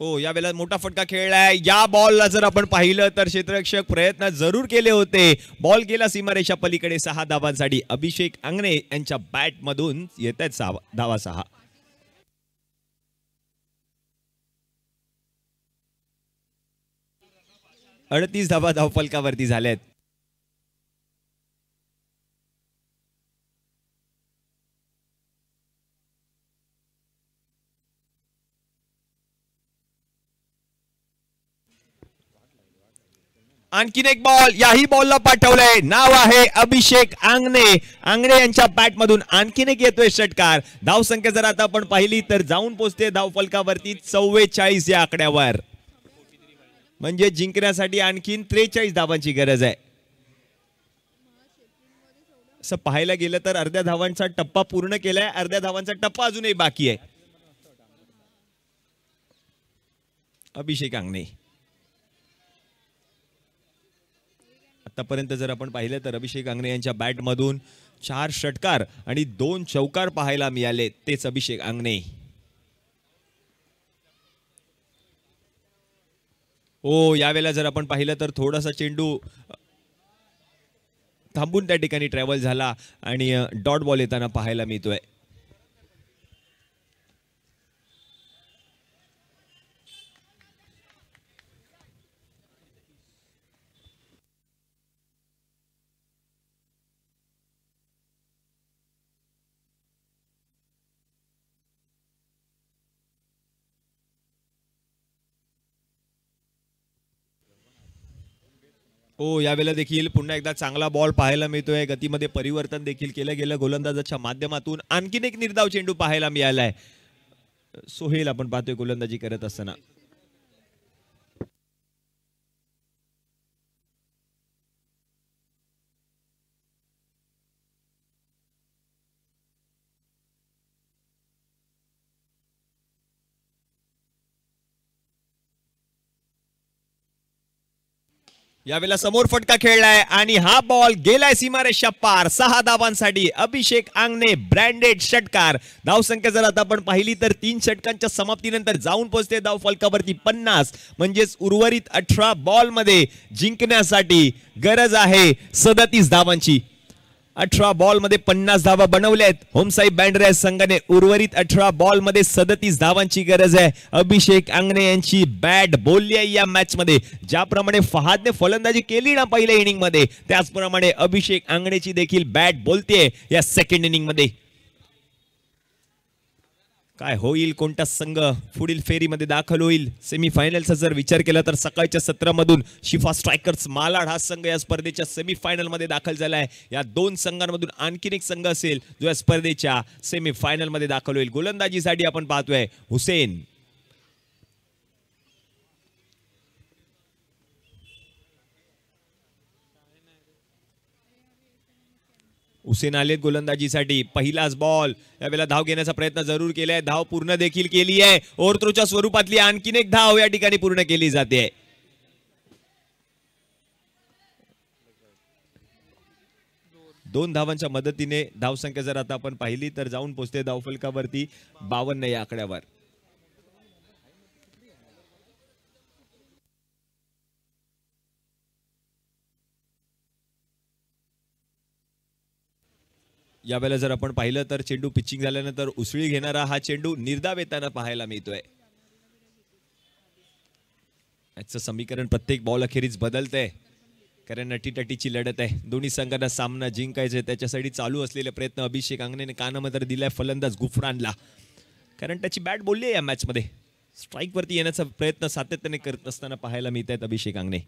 हो, यावेळेला मोठा फटका खेळलाय. या बॉलला जर आपण पाहिलं तर क्षेत्ररक्षक प्रयत्न जरूर केले होते. बॉल गेला सीमारेषा पलीकडे 6 धावांसाठी. अभिषेक अंगणे यांच्या बॅट मधून येत आहेत धावा 6. अडतीस धावा धावफलकावरती झाल्यात. आणखीन एक बॉल, याही बॉलला पाठवलंय. नाव आहे अभिषेक अंगणे. अंगणे यांच्या बॅट मधून आणखीन एक येतोय षटकार. धावसंख्या जर आता आपण पाहिली तर जाऊन पोहोचते धावफलकावरती 44 या आकड्यावर. म्हणजे जिंकण्यासाठी आणखीन 43 धावांची गरज आहे. असं पाहायला गेलं तर अर्ध्या धावांचा टप्पा पूर्ण केलाय, अर्ध्या धावांचा टप्पा अजूनही बाकी आहे. अभिषेक अंगणे आतापर्यंत जर आपण पाहिलं तर अभिषेक अंगणे यांच्या बॅट मधून 4 षटकार आणि 2 चौकार पाहायला मिळाले. तेच अभिषेक अंगणे. यावेळेला जर आपण पाहिलं तर थोडासा चेंडू थांबून त्या ठिकाणी ट्रॅव्हल झाला आणि डॉट बॉल येताना पाहायला मिळतोय. यावेळेला देखील पुन्हा एकदा चांगला बॉल पाहायला मिळतोय. गतीमध्ये परिवर्तन देखील केलं गेलं गोलंदाजाच्या माध्यमातून. आणखीन एक निर्धाव चेंडू पाहायला मिळालाय. सोहेल आपण पाहतोय गोलंदाजी करत असताना. यावेळेला समोर फटका खेळलाय आणि हा बॉल गेलाय सीमारेषा पार. 6 धावांसाठी अभिषेक अंगणे ब्रँडेड षटकार. धावसंख्या जर आता आपण पाहिली तर 3 षटकांच्या समाप्तीनंतर जाऊन पोहोचते धाव फलकावरती 50. म्हणजेच उर्वरित 18 बॉल मध्ये जिंकण्यासाठी गरज आहे 37 धावांची. 18 बॉल मध्ये 50 धावा बनवल्यात होमसाई बँड्रा संघाने. उर्वरित 18 बॉल मध्ये 37 धावांची गरज आहे. अभिषेक अंगणे यांची बॅट बोलली आहे या मॅच मध्ये. ज्याप्रमाणे फहादने फलंदाजी केली ना पहिल्या इनिंग मध्ये, त्याचप्रमाणे अभिषेक अंगणेची देखील बॅट बोलते या सेकंड इनिंग मध्ये. काय होईल, कोणता संघ पुढील फेरीमध्ये दाखल होईल? सेमीफायनलचा जर विचार केला तर सकाळच्या सत्रामधून शिफा स्ट्रायकर्स मालाड हा संघ या स्पर्धेच्या सेमीफायनल मध्ये दाखल झालाय. या 2 संघांमधून आणखीन एक संघ असेल जो या स्पर्धेच्या सेमीफायनल मध्ये दाखल होईल. गोलंदाजीसाठी आपण पाहतोय हुसेन. हुसेन आलेत गोलंदाजीसाठी. पहिलाच बॉल. यावेळेला धाव घेण्याचा प्रयत्न जरूर केलाय, धाव पूर्ण देखील केली आहे. ओव्हरथ्रोच्या स्वरूपातली आणखीन एक धाव या ठिकाणी पूर्ण केली जाते. 2 धावांच्या मदतीने धावसंख्या जर आता आपण पाहिली तर जाऊन पोहोचते धावफलकावरती 52 या आकड्यावर. यावेळेला जर आपण पाहिलं तर चेंडू पिचिंग झाल्यानंतर उसळी घेणारा हा चेंडू निर्धाव येताना पाहायला मिळतोय. याचं समीकरण प्रत्येक बॉल अखेरीच बदलतंय, कारण अटीतटीची लढत आहे. दोन्ही संघांना सामना जिंकायचा, त्याच्यासाठी चालू असलेले प्रयत्न अभिषेक अंगणेने कानामध्ये दिलाय फलंदाज गुफरानला, कारण त्याची बॅट बोलली आहे या मॅच मध्ये. स्ट्राईक वरती येण्याचा प्रयत्न सातत्याने करत असताना पाहायला मिळत आहेत अभिषेक अंगणे.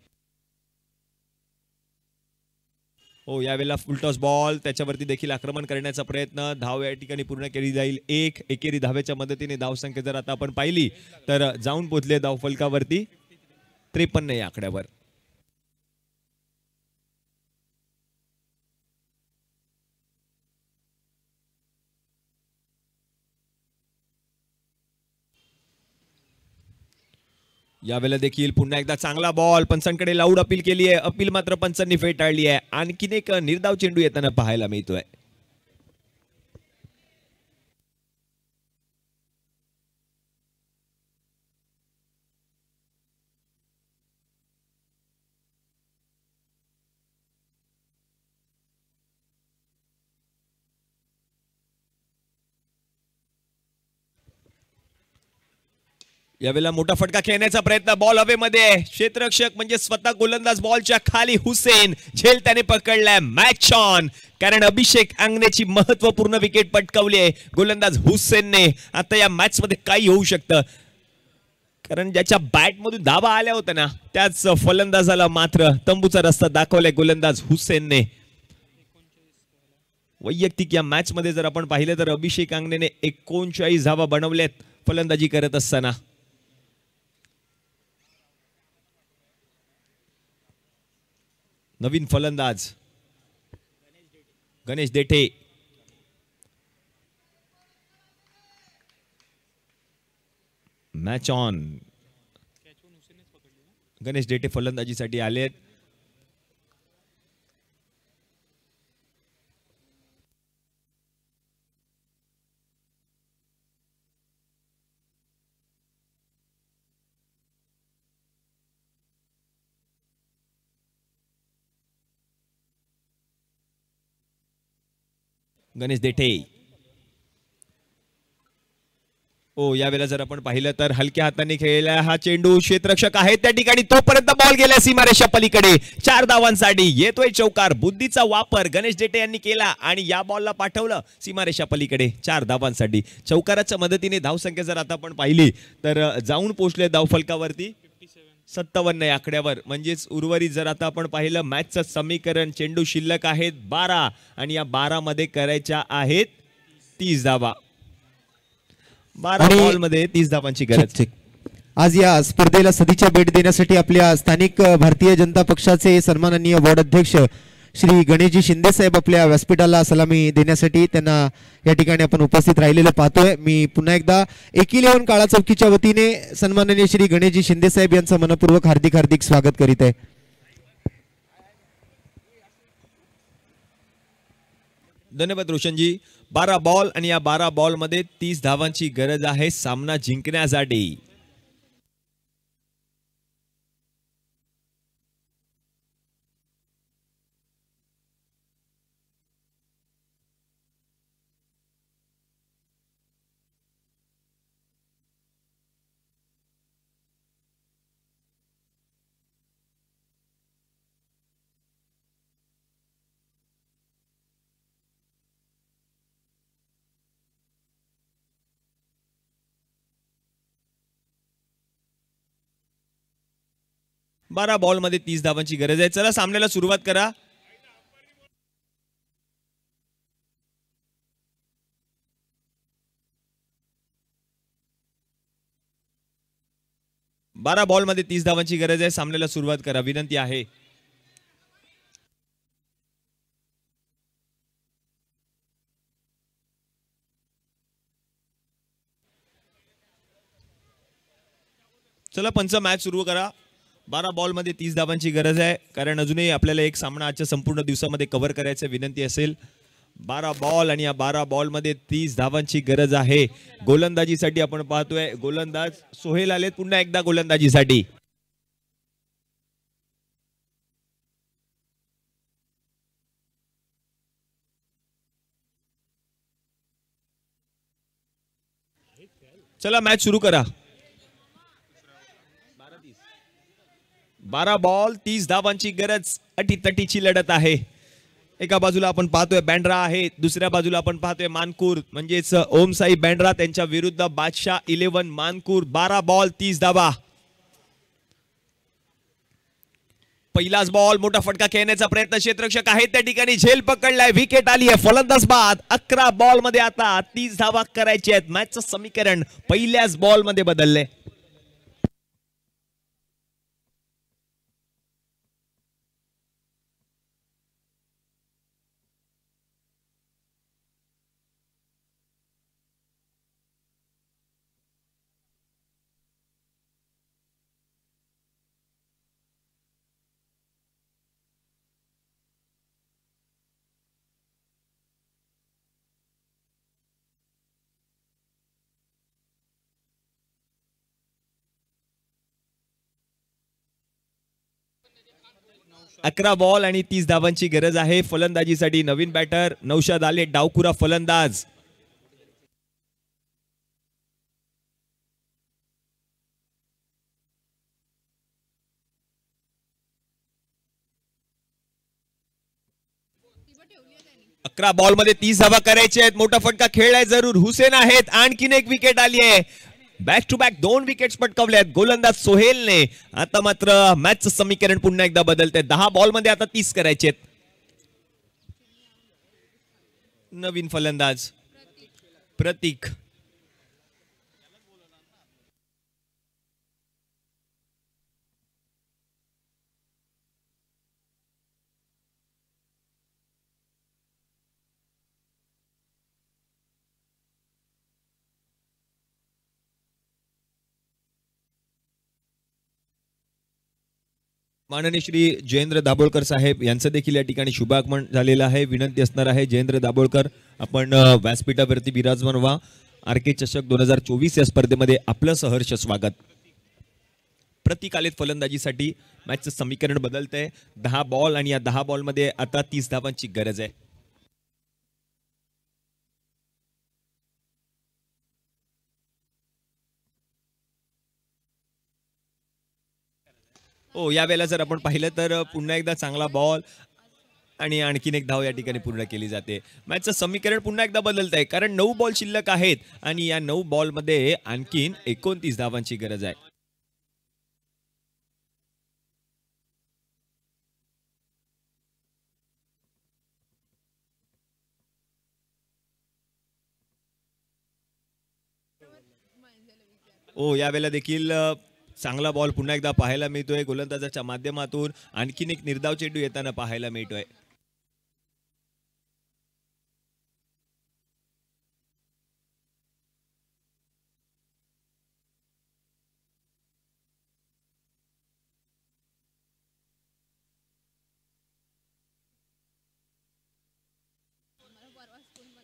यावेळेला फुलटॉस बॉल, त्याच्यावरती देखील आक्रमण करण्याचा प्रयत्न. धाव या ठिकाणी पूर्ण केली जाईल. एकेरी धावेच्या मदतीने धावसंख्या जर आता आपण पाहिली तर जाऊन पोहोचले धाव फलकावरती 53 या आकड्यावर. यावेळेला देखील पुन्हा एकदा चांगला बॉल. पंचांकडे लाऊड अपील केली आहे, अपील मात्र पंचांनी फेटाळली आहे. आणखीन एक निर्धाव चेंडू येताना पाहायला मिळतोय. यावेळेला मोठा फटका खेळण्याचा प्रयत्न. बॉल हवेमध्ये. क्षेत्ररक्षक म्हणजे स्वतः गोलंदाज बॉलच्या खाली. हुसेन झेल त्याने पकडलाय. मॅच ऑन, कारण अभिषेक अंगणेची महत्वपूर्ण विकेट पटकावली आहे गोलंदाज हुसेनने. आता या मॅच मध्ये काही होऊ शकतं, कारण ज्याच्या बॅट मधून धावा आल्या होत्या ना, त्याच फलंदाजाला मात्र तंबूचा रस्ता दाखवलाय गोलंदाज हुसेनने. वैयक्तिक या मॅच मध्ये जर आपण पाहिलं तर अभिषेक अंगणेने 39 धावा बनवल्यात फलंदाजी करत असताना. नवीन फलंदाज गणेश देठे, मॅच ऑन. गणेश देठे फलंदाजीसाठी आलेत. गणेश देठे. यावेळेला जर आपण पाहिलं तर हलक्या हाताने खेळलेला हा चेंडू क्षेत्ररक्षक आहे त्या ठिकाणी, तोपर्यंत बॉल गेला सीमारेषा पलीकडे. 4 धावांसाठी येतोय चौकार. बुद्धीचा वापर गणेश देठे यांनी केला आणि या बॉलला पाठवलं सीमारेषा पलीकडे. 4 धावांसाठी चौकाराच्या मदतीने धावसंख्या जर आता आपण पाहिली तर जाऊन पोहोचले धावफलकावरती 57 या आकड्यावर. म्हणजेच उर्वरित जर आता आपण पाहिलं मॅचचं समीकरण, चेंडू शिल्लक आहेत 12 आणि या 12 मध्ये करायच्या आहेत 30 धावा. 12 बॉल मध्ये 30 धावांची गरज. आज या स्पर्धेला सदिच्छा भेट देण्यासाठी आपल्या स्थानिक भारतीय जनता पक्षाचे सन्माननीय बोर्ड अध्यक्ष श्री गणेशजी शिंदे साहेब आपल्या व्यासपीठाला सलामी देण्यासाठी त्यांना या ठिकाणी आपण उपस्थित राहिलेलं पाहतोय. मी पुन्हा एकदा एकी11 काळा चौकीच्या वतीने सन्माननीय श्री गणेशजी शिंदे साहेब यांचं मनपूर्वक हार्दिक हार्दिक स्वागत करीत आहे. धन्यवाद रोशनजी. 12 बॉल आणि या 12 बॉल मध्ये 30 धावांची गरज आहे सामना जिंकण्यासाठी. बारा बॉल मध्ये 30 धावांची गरज आहे. चला सामन्याला सुरुवात करा. बारा बॉल मध्ये 30 धावांची गरज आहे. सामन्याला सुरुवात करा विनंती आहे. चला पंच मॅच सुरू करा. 12 बॉल मध्ये 30 धावांची गरज आहे कारण अजूनही आपल्याला एक सामना आजच्या संपूर्ण दिवसामध्ये कव्हर करायचं विनंती असेल. 12 बॉल आणि या 12 बॉल मध्ये 30 धावांची गरज आहे. गोलंदाजीसाठी आपण पाहतोय गोलंदाज सोहेल आलेत पुन्हा एकदा गोलंदाजीसाठी. चला मॅच सुरू करा. 12 बॉल 30 धावांची गरज. अटीतटीची लढत आहे. एका बाजूला आपण पाहतोय बँड्रा आहे, दुसऱ्या बाजूला आपण पाहतोय मानकूर म्हणजेच ओम साई बँड्रा त्यांच्या विरुद्ध बादशाह 11 मानकूर. 12 बॉल 30 धावा. पहिलाच बॉल मोठा फटका खेळण्याचा प्रयत्न क्षेत्ररक्षक आहे त्या ठिकाणी झेल पकडलाय. विकेट आली आहे. फलंदाज बाद. 11 बॉल मध्ये आता 30 धावा करायचे आहेत. मॅचचं समीकरण पहिल्याच बॉल मध्ये बदलले. अकरा बॉल आणि 30 धावांची गरज आहे. फलंदाजीसाठी नवीन बॅटर नौशाद आले, डावखुरा फलंदाज. अकरा बॉल मध्ये 30 धावा करायचे आहेत. मोठा फटका खेळलाय जरूर. हुसेन आहेत. आणखीन एक विकेट आली आहे. बॅक टू बॅक 2 विकेट्स पटकावल्यात गोलंदाज सोहेलने. आता मात्र मॅचचं समीकरण पुन्हा एकदा बदलतंय. 10 बॉल मध्ये आता 30 करायचे आहेत. नवीन फलंदाज प्रतीक. माननीय श्री जयेंद्र दाभोळकर साहेब यांचं देखील या ठिकाणी शुभागमन झालेलं आहे. विनंती असणार आहे जयेंद्र दाभोळकर आपण व्यासपीठावरती विराजमान व्हा. आरके चषक 2024 या स्पर्धेमध्ये आपलं सहर्ष स्वागत. प्रतिकालित फलंदाजीसाठी मॅचचं समीकरण बदलतंय. 10 बॉल आणि या 10 बॉलमध्ये आता 30 धावांची गरज आहे. हो, यावेळेला जर आपण पाहिलं तर पुन्हा एकदा चांगला बॉल आणि आणखीन एक धाव या ठिकाणी पूर्ण केली जाते. मॅचचं समीकरण पुन्हा एकदा बदलत आहे कारण 9 बॉल शिल्लक आहेत आणि या 9 बॉलमध्ये आणखीन 29 धावांची गरज आहे. ओ यावेळेला देखील चांगला बॉल पुन्हा एकदा पाहायला मिळतोय. गोलंदाजाच्या माध्यमातून आणखीन एक निर्धाव चेंडू येताना पाहायला मिळतोय.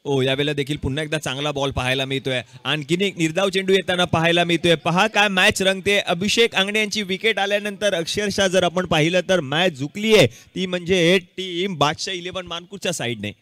ओ यावेळेला देखील पुन्हा एकदा चांगला बॉल पाहायला मिळतोय. आणखीन एक निर्धाव चेंडू येताना पाहायला मिळतोय. पहा काय मॅच रंगते. अभिषेक अंगणे यांची विकेट आल्यानंतर अक्षरशः जर आपण पाहिलं तर मॅच झुकली आहे ती म्हणजे टीम बादशाह 11 मानकुरच्या साईडने.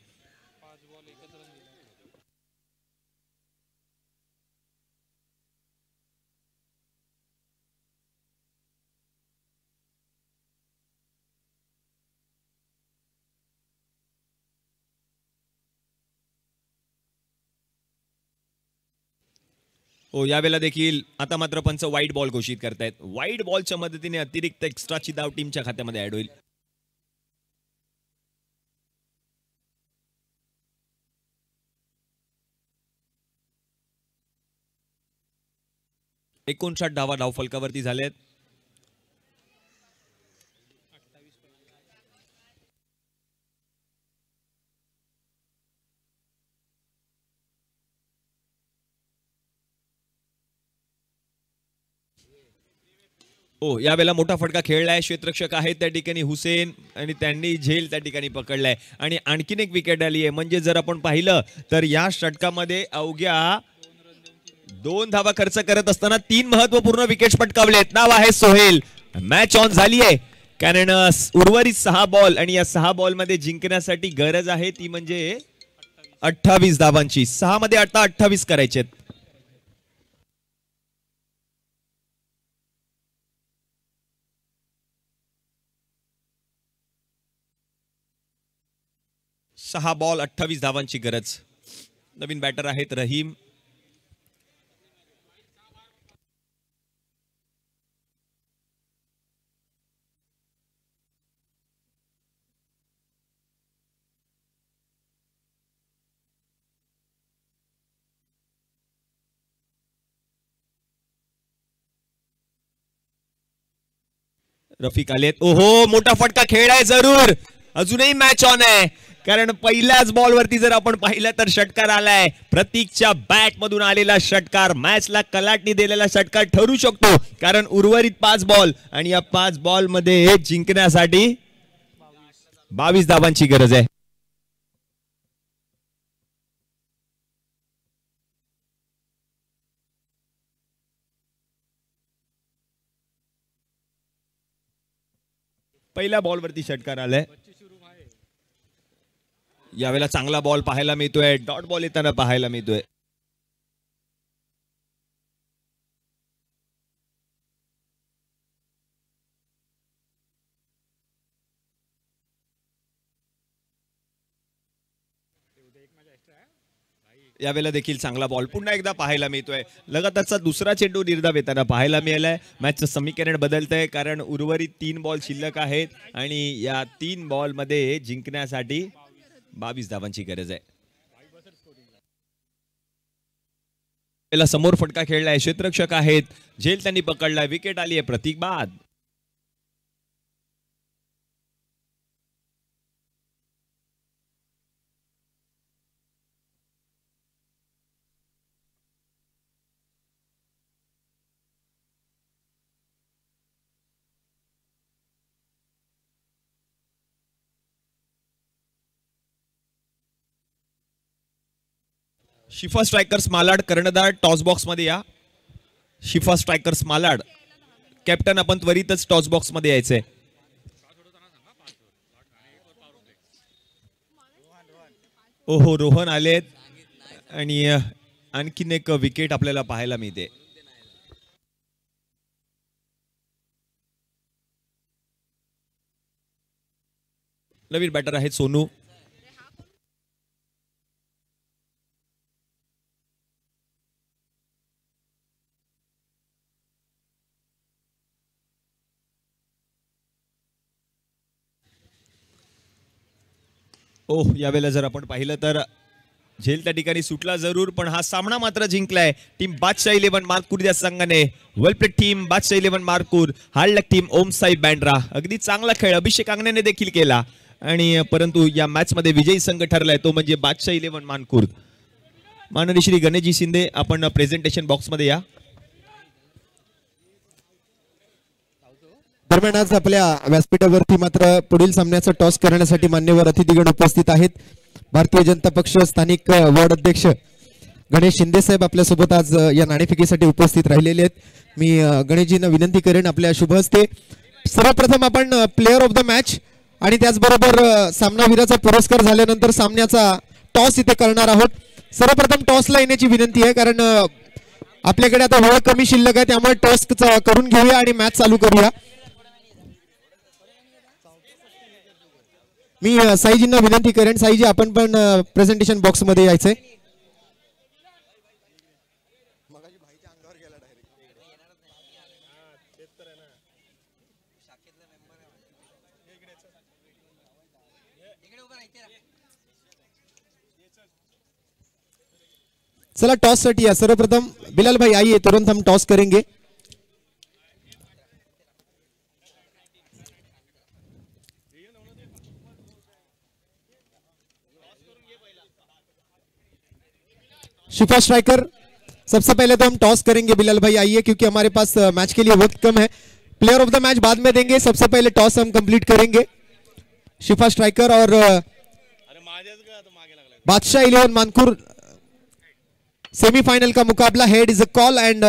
हो यावेळेला देखील आता मात्र पंच वाईट बॉल घोषित करतायत. वाईट बॉलच्या मदतीने अतिरिक्त एक्स्ट्राची धाव टीमच्या खात्यामध्ये ऍड होईल. एकोणसाठ धावा धावफलकावरती झाल्यात. हो यावेळेला मोठा फटका खेळलाय. क्षेत्ररक्षक आहेत त्या ठिकाणी हुसेन आणि त्यांनी झेल त्या ठिकाणी पकडलाय आणि आणखीन एक विकेट आली आहे. म्हणजे जर आपण पाहिलं तर या षटकामध्ये अवघ्या 2 धावा खर्च करत असताना 3 महत्वपूर्ण विकेट पटकावलेत. नाव आहे सोहेल. मॅच ऑन झाली आहे कारण उर्वरित 6 बॉल आणि या 6 बॉल मध्ये जिंकण्यासाठी गरज आहे ती म्हणजे 28 धावांची. 6 मध्ये आता 28 करायचे. 6 बॉल 28 धावांची गरज. नवीन बॅटर आहेत रहीम. रफिक आलेत. ओहो मोठा फटका खेळलाय जरूर. अजूनही मॅच ऑन आहे कारण पहिल्याच बॉल वरती जर आपण पाहिलं तर षटकार आलाय. प्रतीकच्या बॅट मधून आलेला षटकार मॅचला कलाटणी दिलेला षटकार ठरू शकतो कारण उर्वरित 5 बॉल आणि या 5 बॉल मध्ये जिंकण्यासाठी 22 धावांची गरज आहे. पहिल्या बॉल वरती षटकार आलाय. यावेळेला चांगला बॉल पाहायला मिळतोय. डॉट बॉल येताना पाहायला मिळतोय. यावेळेला देखील चांगला बॉल पुन्हा एकदा पाहायला मिळतोय. लगातारचा दुसरा चेंडू निर्धाव येताना पाहायला मिळालाय. मॅचचं समीकरण बदलतंय कारण उर्वरित 3 बॉल शिल्लक आहेत आणि या 3 बॉल मध्ये जिंकण्यासाठी 22 धावांची गरज आहे. समोर फटका खेळलाय. क्षेत्ररक्षक आहेत. झेल त्यांनी पकडलाय. विकेट आली आहे. प्रतीक बाद. शिफा स्ट्रायकर्स मालाड कर्णधार टॉस बॉक्स मध्ये या. शिफा स्ट्रायकर्स मालाड कॅप्टन आपण त्वरितच टॉस बॉक्स मध्ये यायचंय. ओहो रोहन आलेत आणि आणखीन एक विकेट आपल्याला पाहायला मिळते. नवीन बॅटर आहेत सोनू. ओह यावेळेला जर आपण पाहिलं तर झेल त्या ठिकाणी सुटला जरूर, पण हा सामना मात्र जिंकलाय टीम बादशाह 11 मारकूर या संघाने. वेल प्लेड टीम बादशाह 11 मारकूर. हार्ड लक टीम ओम साई बँड्रा. अगदी चांगला खेळ अभिषेक आंगण्याने देखील केला आणि परंतु या मॅच मध्ये विजयी संघ ठरलाय तो म्हणजे बादशाह 11 मानकूर. माननीय श्री गणेशजी शिंदे आपण प्रेझेंटेशन बॉक्स मध्ये या. दरम्यान आज आपल्या व्यासपीठावरती मात्र पुढील सामन्याचा टॉस करण्यासाठी मान्यवर अतिथीगण उपस्थित आहेत. भारतीय जनता पक्ष स्थानिक वॉर्ड अध्यक्ष गणेश शिंदे साहेब आपल्यासोबत आज या नाणेफेकीसाठी उपस्थित राहिलेले आहेत. मी गणेशजींना विनंती करेन आपल्या शुभ हस्ते सर्वप्रथम आपण प्लेअर ऑफ द मॅच आणि त्याचबरोबर सामनावीराचा पुरस्कार झाल्यानंतर सामन्याचा टॉस इथे करणार आहोत. सर्वप्रथम टॉसला येण्याची विनंती आहे कारण आपल्याकडे आता वेळ कमी शिल्लक आहे, त्यामुळे टॉस करून घेऊया आणि मॅच चालू करूया. मी साईजींना विनंती करेन, साईजी आपण पण प्रेझेंटेशन बॉक्स मध्ये यायचंय. चला टॉस साठी या. सर्वप्रथम बिलाल भाई आइए, तुरंत हम टॉस करेंगे. शिफा स्ट्राइकर सबसे पहले तो हम टॉस करेंगे. बिलाल भाई आइए, क्योंकि हमारे पास मैच के लिए वक्त कम है. प्लेयर ऑफ द मैच बाद में देंगे, सबसे पहले टॉस हम कंप्लीट करेंगे. शिफा स्ट्राइकर और बादशाह 11 मानकुर सेमीफाइनल का मुकाबला. Head is a call and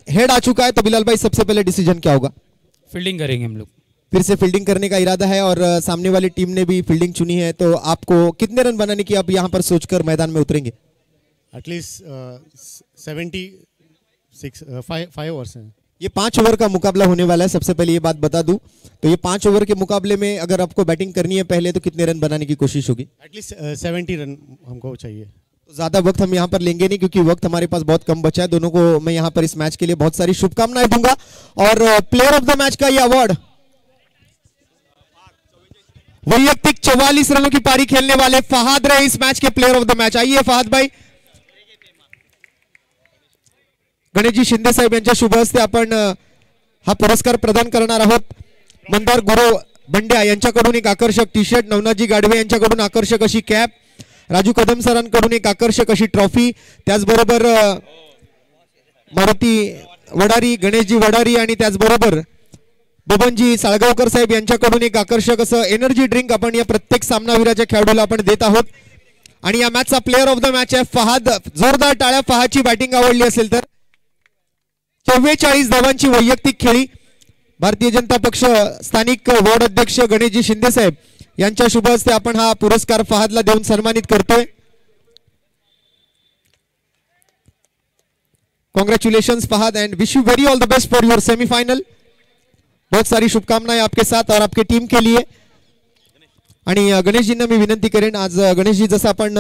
head आ चुका है, तो बिलाल भाई सबसे पहले डिसीजन क्या होगा? फील्डिंग करेंगे हम लोग. फिर से फील्डिंग करने का इरादा है और सामने वाली टीम ने भी फील्डिंग चुनी है, तो आपको कितने रन बनाने की आप यहाँ पर सोचकर मैदान में उतरेंगे? एटलीस्ट 5 ओवर्स हैं. ये 5 ओवर का मुकाबला होने वाला है. सबसे पहले ये बात बता दूं तो ये 5 ओवर के मुकाबले में अगर आपको बैटिंग करनी है पहले, तो कितने रन बनाने की कोशिश होगी? एटलीस्ट 70 रन हमको चाहिए. तो ज्यादा वक्त हम यहाँ पर लेंगे नहीं, क्योंकि वक्त हमारे पास बहुत कम बचा है. दोनों को मैं यहाँ पर इस मैच के लिए बहुत सारी शुभकामनाएं दूंगा. और प्लेयर ऑफ द मैच का ये अवार्ड वैयक्तिक 44 रनों की पारी खेलने वाले फहाद रहे इस मैच के प्लेयर ऑफ द मैच. आइए फहाद भाई. गणेशजी शिंदे साहेब यांच्या शुभ हस्ते आपण हा पुरस्कार प्रदान करणार आहोत. मंदार गुरु बंड्या यांच्याकडून एक आकर्षक टी शर्ट, नवनाथजी गाडवे यांच्याकडून आकर्षक अशी कॅप, राजू कदम सरांकडून एक आकर्षक अशी ट्रॉफी, त्याचबरोबर मारुती वडारी, गणेशजी वडारी आणि त्याचबरोबर बबनजी साळगावकर साहेब यांच्याकडून एक आकर्षक असं एनर्जी ड्रिंक आपण या प्रत्येक सामनावीराच्या खेळाडूला आपण देत आहोत. आणि या मॅचचा प्लेयर ऑफ द मॅच आहे फहाद. जोरदार टाळ्या. फहादची बॅटिंग आवडली असेल तर. 44 धावांची वैयक्तिक खेळी. भारतीय जनता पक्ष स्थानिक वॉर्ड अध्यक्ष गणेशजी शिंदे साहेब यांच्या शुभ हस्ते आपण हा पुरस्कार फहादला देऊन सन्मानित करतोय. Congratulations Fahad and wish you very all the best for your semifinal. बहुत सारी शुभकामनाएं आपके साथ और आपके टीम के लिए. आणि गणेशजींना मी विनंती करेन, आज गणेशजी जसं आपण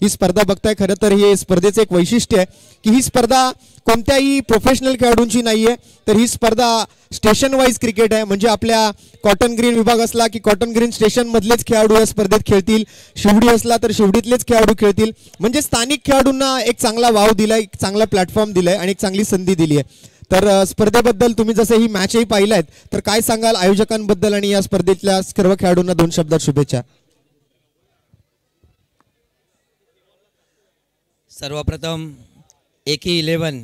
ही स्पर्धा बघताय, खरं तर हे स्पर्धेचं एक वैशिष्ट्य आहे की ही स्पर्धा कोणत्याही प्रोफेशनल खेळाडूंची नाहीये, तर ही स्पर्धा स्टेशन वाईज क्रिकेट आहे. म्हणजे आपल्या कॉटन ग्रीन विभाग असला की कॉटन ग्रीन स्टेशन मधलेच खेळाडू या स्पर्धेत खेळतील, शिवडी असला तर शिवडीतलेच खेळाडू खेळतील. म्हणजे स्थानिक खेळाडूंना एक चांगला वाव दिलाय, एक चांगला प्लॅटफॉर्म दिलाय आणि एक चांगली संधी दिली आहे. तर स्पर्धेबद्दल तुम्ही जसे ही मॅचही पाहिलात, तर काय सांगाल आयोजकांबद्दल आणि या स्पर्धेतल्या सर्व खेळाडूंना 2 शब्दात शुभेच्छा. सर्वप्रथम एकी 11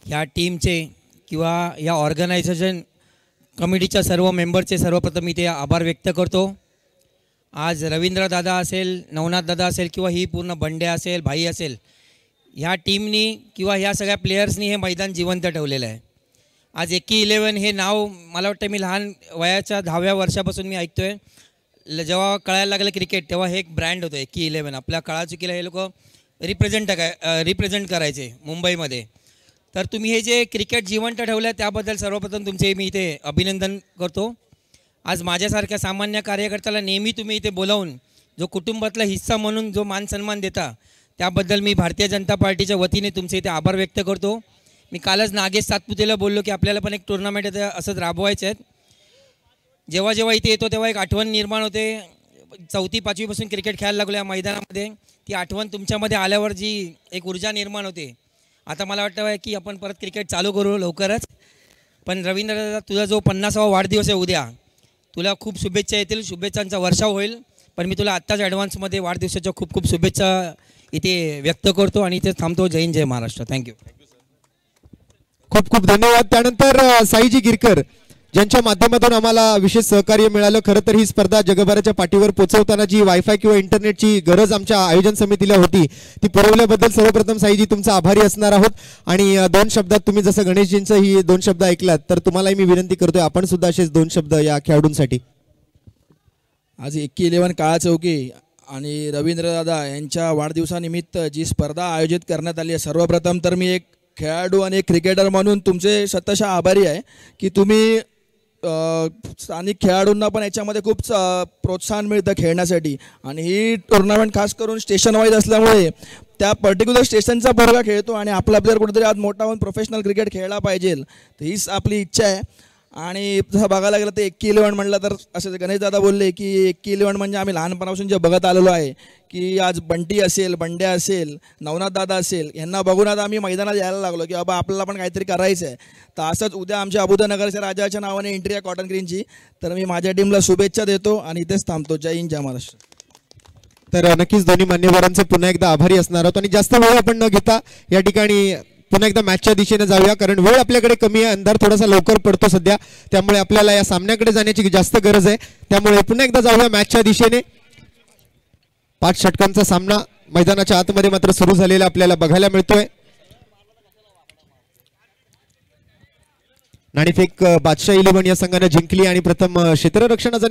ह्या टीमचे किंवा या ऑर्गनायझेशन कमिटीच्या सर्व मेंबरचे सर्वप्रथम इथे आभार व्यक्त करतो. आज रवींद्रदादा असेल, नवनाथदादा असेल किंवा ही पूर्ण बंड्या असेल, भाई असेल, ह्या टीमनी किंवा ह्या सगळ्या प्लेयर्सनी हे मैदान जिवंत ठेवलेलं आहे. आज 11 हे नाव मला वाटतं मी लहान वयाच्या 10व्या वर्षापासून मी ऐकतो आहे. जेव्हा कळायला लागलं क्रिकेट तेव्हा हे एक ब्रँड होतं 11. आपल्या काळाचुकीला हे लोक रिप्रेझेंट करायचे मुंबईमध्ये. तर तुम्ही हे जे क्रिकेट जिवंत ठेवलं आहे त्याबद्दल सर्वप्रथम तुमचे मी इथे अभिनंदन करतो. आज माझ्यासारख्या सामान्य कार्यकर्त्याला नेहमी तुम्ही इथे बोलावून जो कुटुंबातला हिस्सा म्हणून जो मान सन्मान देता त्याबद्दल मी भारतीय जनता पार्टीच्या वतीने तुमचे इथे आभार व्यक्त करतो. मी कालच नागेश सातपुतेला बोललो की आपल्याला पण एक टुर्नामेंट इथे असंच राबवायचे आहेत. जेव्हा जेव्हा इथे येतो तेव्हा एक आठवण निर्माण होते. 4वी 5वीपासून क्रिकेट खेळायला लागलो या मैदानामध्ये. ती आठवण तुमच्यामध्ये आल्यावर जी एक ऊर्जा निर्माण होते. आता मला वाटतं की आपण परत क्रिकेट चालू करू लवकरच. पण रवींद्रदादा तुझा जो 50वा वाढदिवस आहे उद्या, तुला खूप शुभेच्छा येतील. शुभेच्छांचा वर्षाव होईल. पण मी तुला आत्ताच ॲडव्हान्समध्ये वाढदिवसाच्या खूप खूप शुभेच्छा इथे व्यक्त करतो आणि इथे थांबतो. जय हिंद, जय महाराष्ट्र. थँक्यू. खूप खूप धन्यवाद. त्यानंतर साईजी गिरकर ज्यांच्या माध्यमातून आम्हाला विशेष सहकार्य मिळालं. खरं तर ही स्पर्धा जगभराच्या पाठीवर पोहोचवताना जी वायफाय किंवा इंटरनेटची गरज आमच्या आयोजन समितीला होती ती पुरवल्याबद्दल सर्वप्रथम साईजी तुमचा आभारी असणार आहोत. आणि 2 शब्दात तुम्ही जसं गणेशजींचं ही 2 शब्द ऐकलात तर तुम्हालाही मी विनंती करतोय आपण सुद्धा असेच 2 शब्द या खेळाडूंसाठी. आज 11 काळा चौकी आणि रवींद्रदादा यांच्या वाढदिवसानिमित्त जी स्पर्धा आयोजित करण्यात आली आहे, सर्वप्रथम तर मी एक खेळाडू आणि एक क्रिकेटर म्हणून तुमचे शतशः आभारी आहे की तुम्ही स्थानिक खेळाडूंना पण याच्यामध्ये खूप प्रोत्साहन मिळतं खेळण्यासाठी. आणि ही टुर्नामेंट खास करून स्टेशन वाईज असल्यामुळे त्या पर्टिक्युलर स्टेशनचा पोरगा खेळतो आणि आपला प्लेअर कुठेतरी आज मोठा होऊन प्रोफेशनल क्रिकेट खेळला पाहिजे, तर हीच आपली इच्छा आहे. आणि तसं बघायला गेलं तर 11 म्हटलं तर असे गणेशदादा बोलले की 11 म्हणजे आम्ही लहानपणापासून जे बघत आलेलो आहे की आज बंटी असेल, बंड्या असेल, नवनाथदादा असेल, यांना बघून आता आम्ही मैदानात यायला लागलो की बाबा आपल्याला पण काहीतरी करायचं आहे. तर असंच उद्या आमच्या अबुधानगरच्या राजाच्या नावाने एंट्री आहे कॉटन ग्रीनची. तर मी माझ्या टीमला शुभेच्छा देतो आणि इथेच थांबतो. जय हिंद, जय महाराष्ट्र. तर नक्कीच दोन्ही मान्यवरांचे पुन्हा एकदा आभारी असणार आहोत. आणि जास्त वेळ आपण न घेता या ठिकाणी पुन्हा एकदा मॅचच्या दिशेने जाऊया, कारण वेळ आपल्याकडे कमी आहे. अंधार थोडासा लवकर पडतो सध्या, त्यामुळे आपल्याला या सामन्याकडे जाण्याची जास्त गरज आहे. त्यामुळे पुन्हा एकदा जाऊया मॅचच्या दिशेने. 5 षटकांचा सामना मैदानाच्या आतमध्ये मात्र सुरू झालेला आपल्याला बघायला मिळतोय. नाणेफेक बादशाह 11 या संघाने जिंकली आणि प्रथम क्षेत्ररक्षणाचा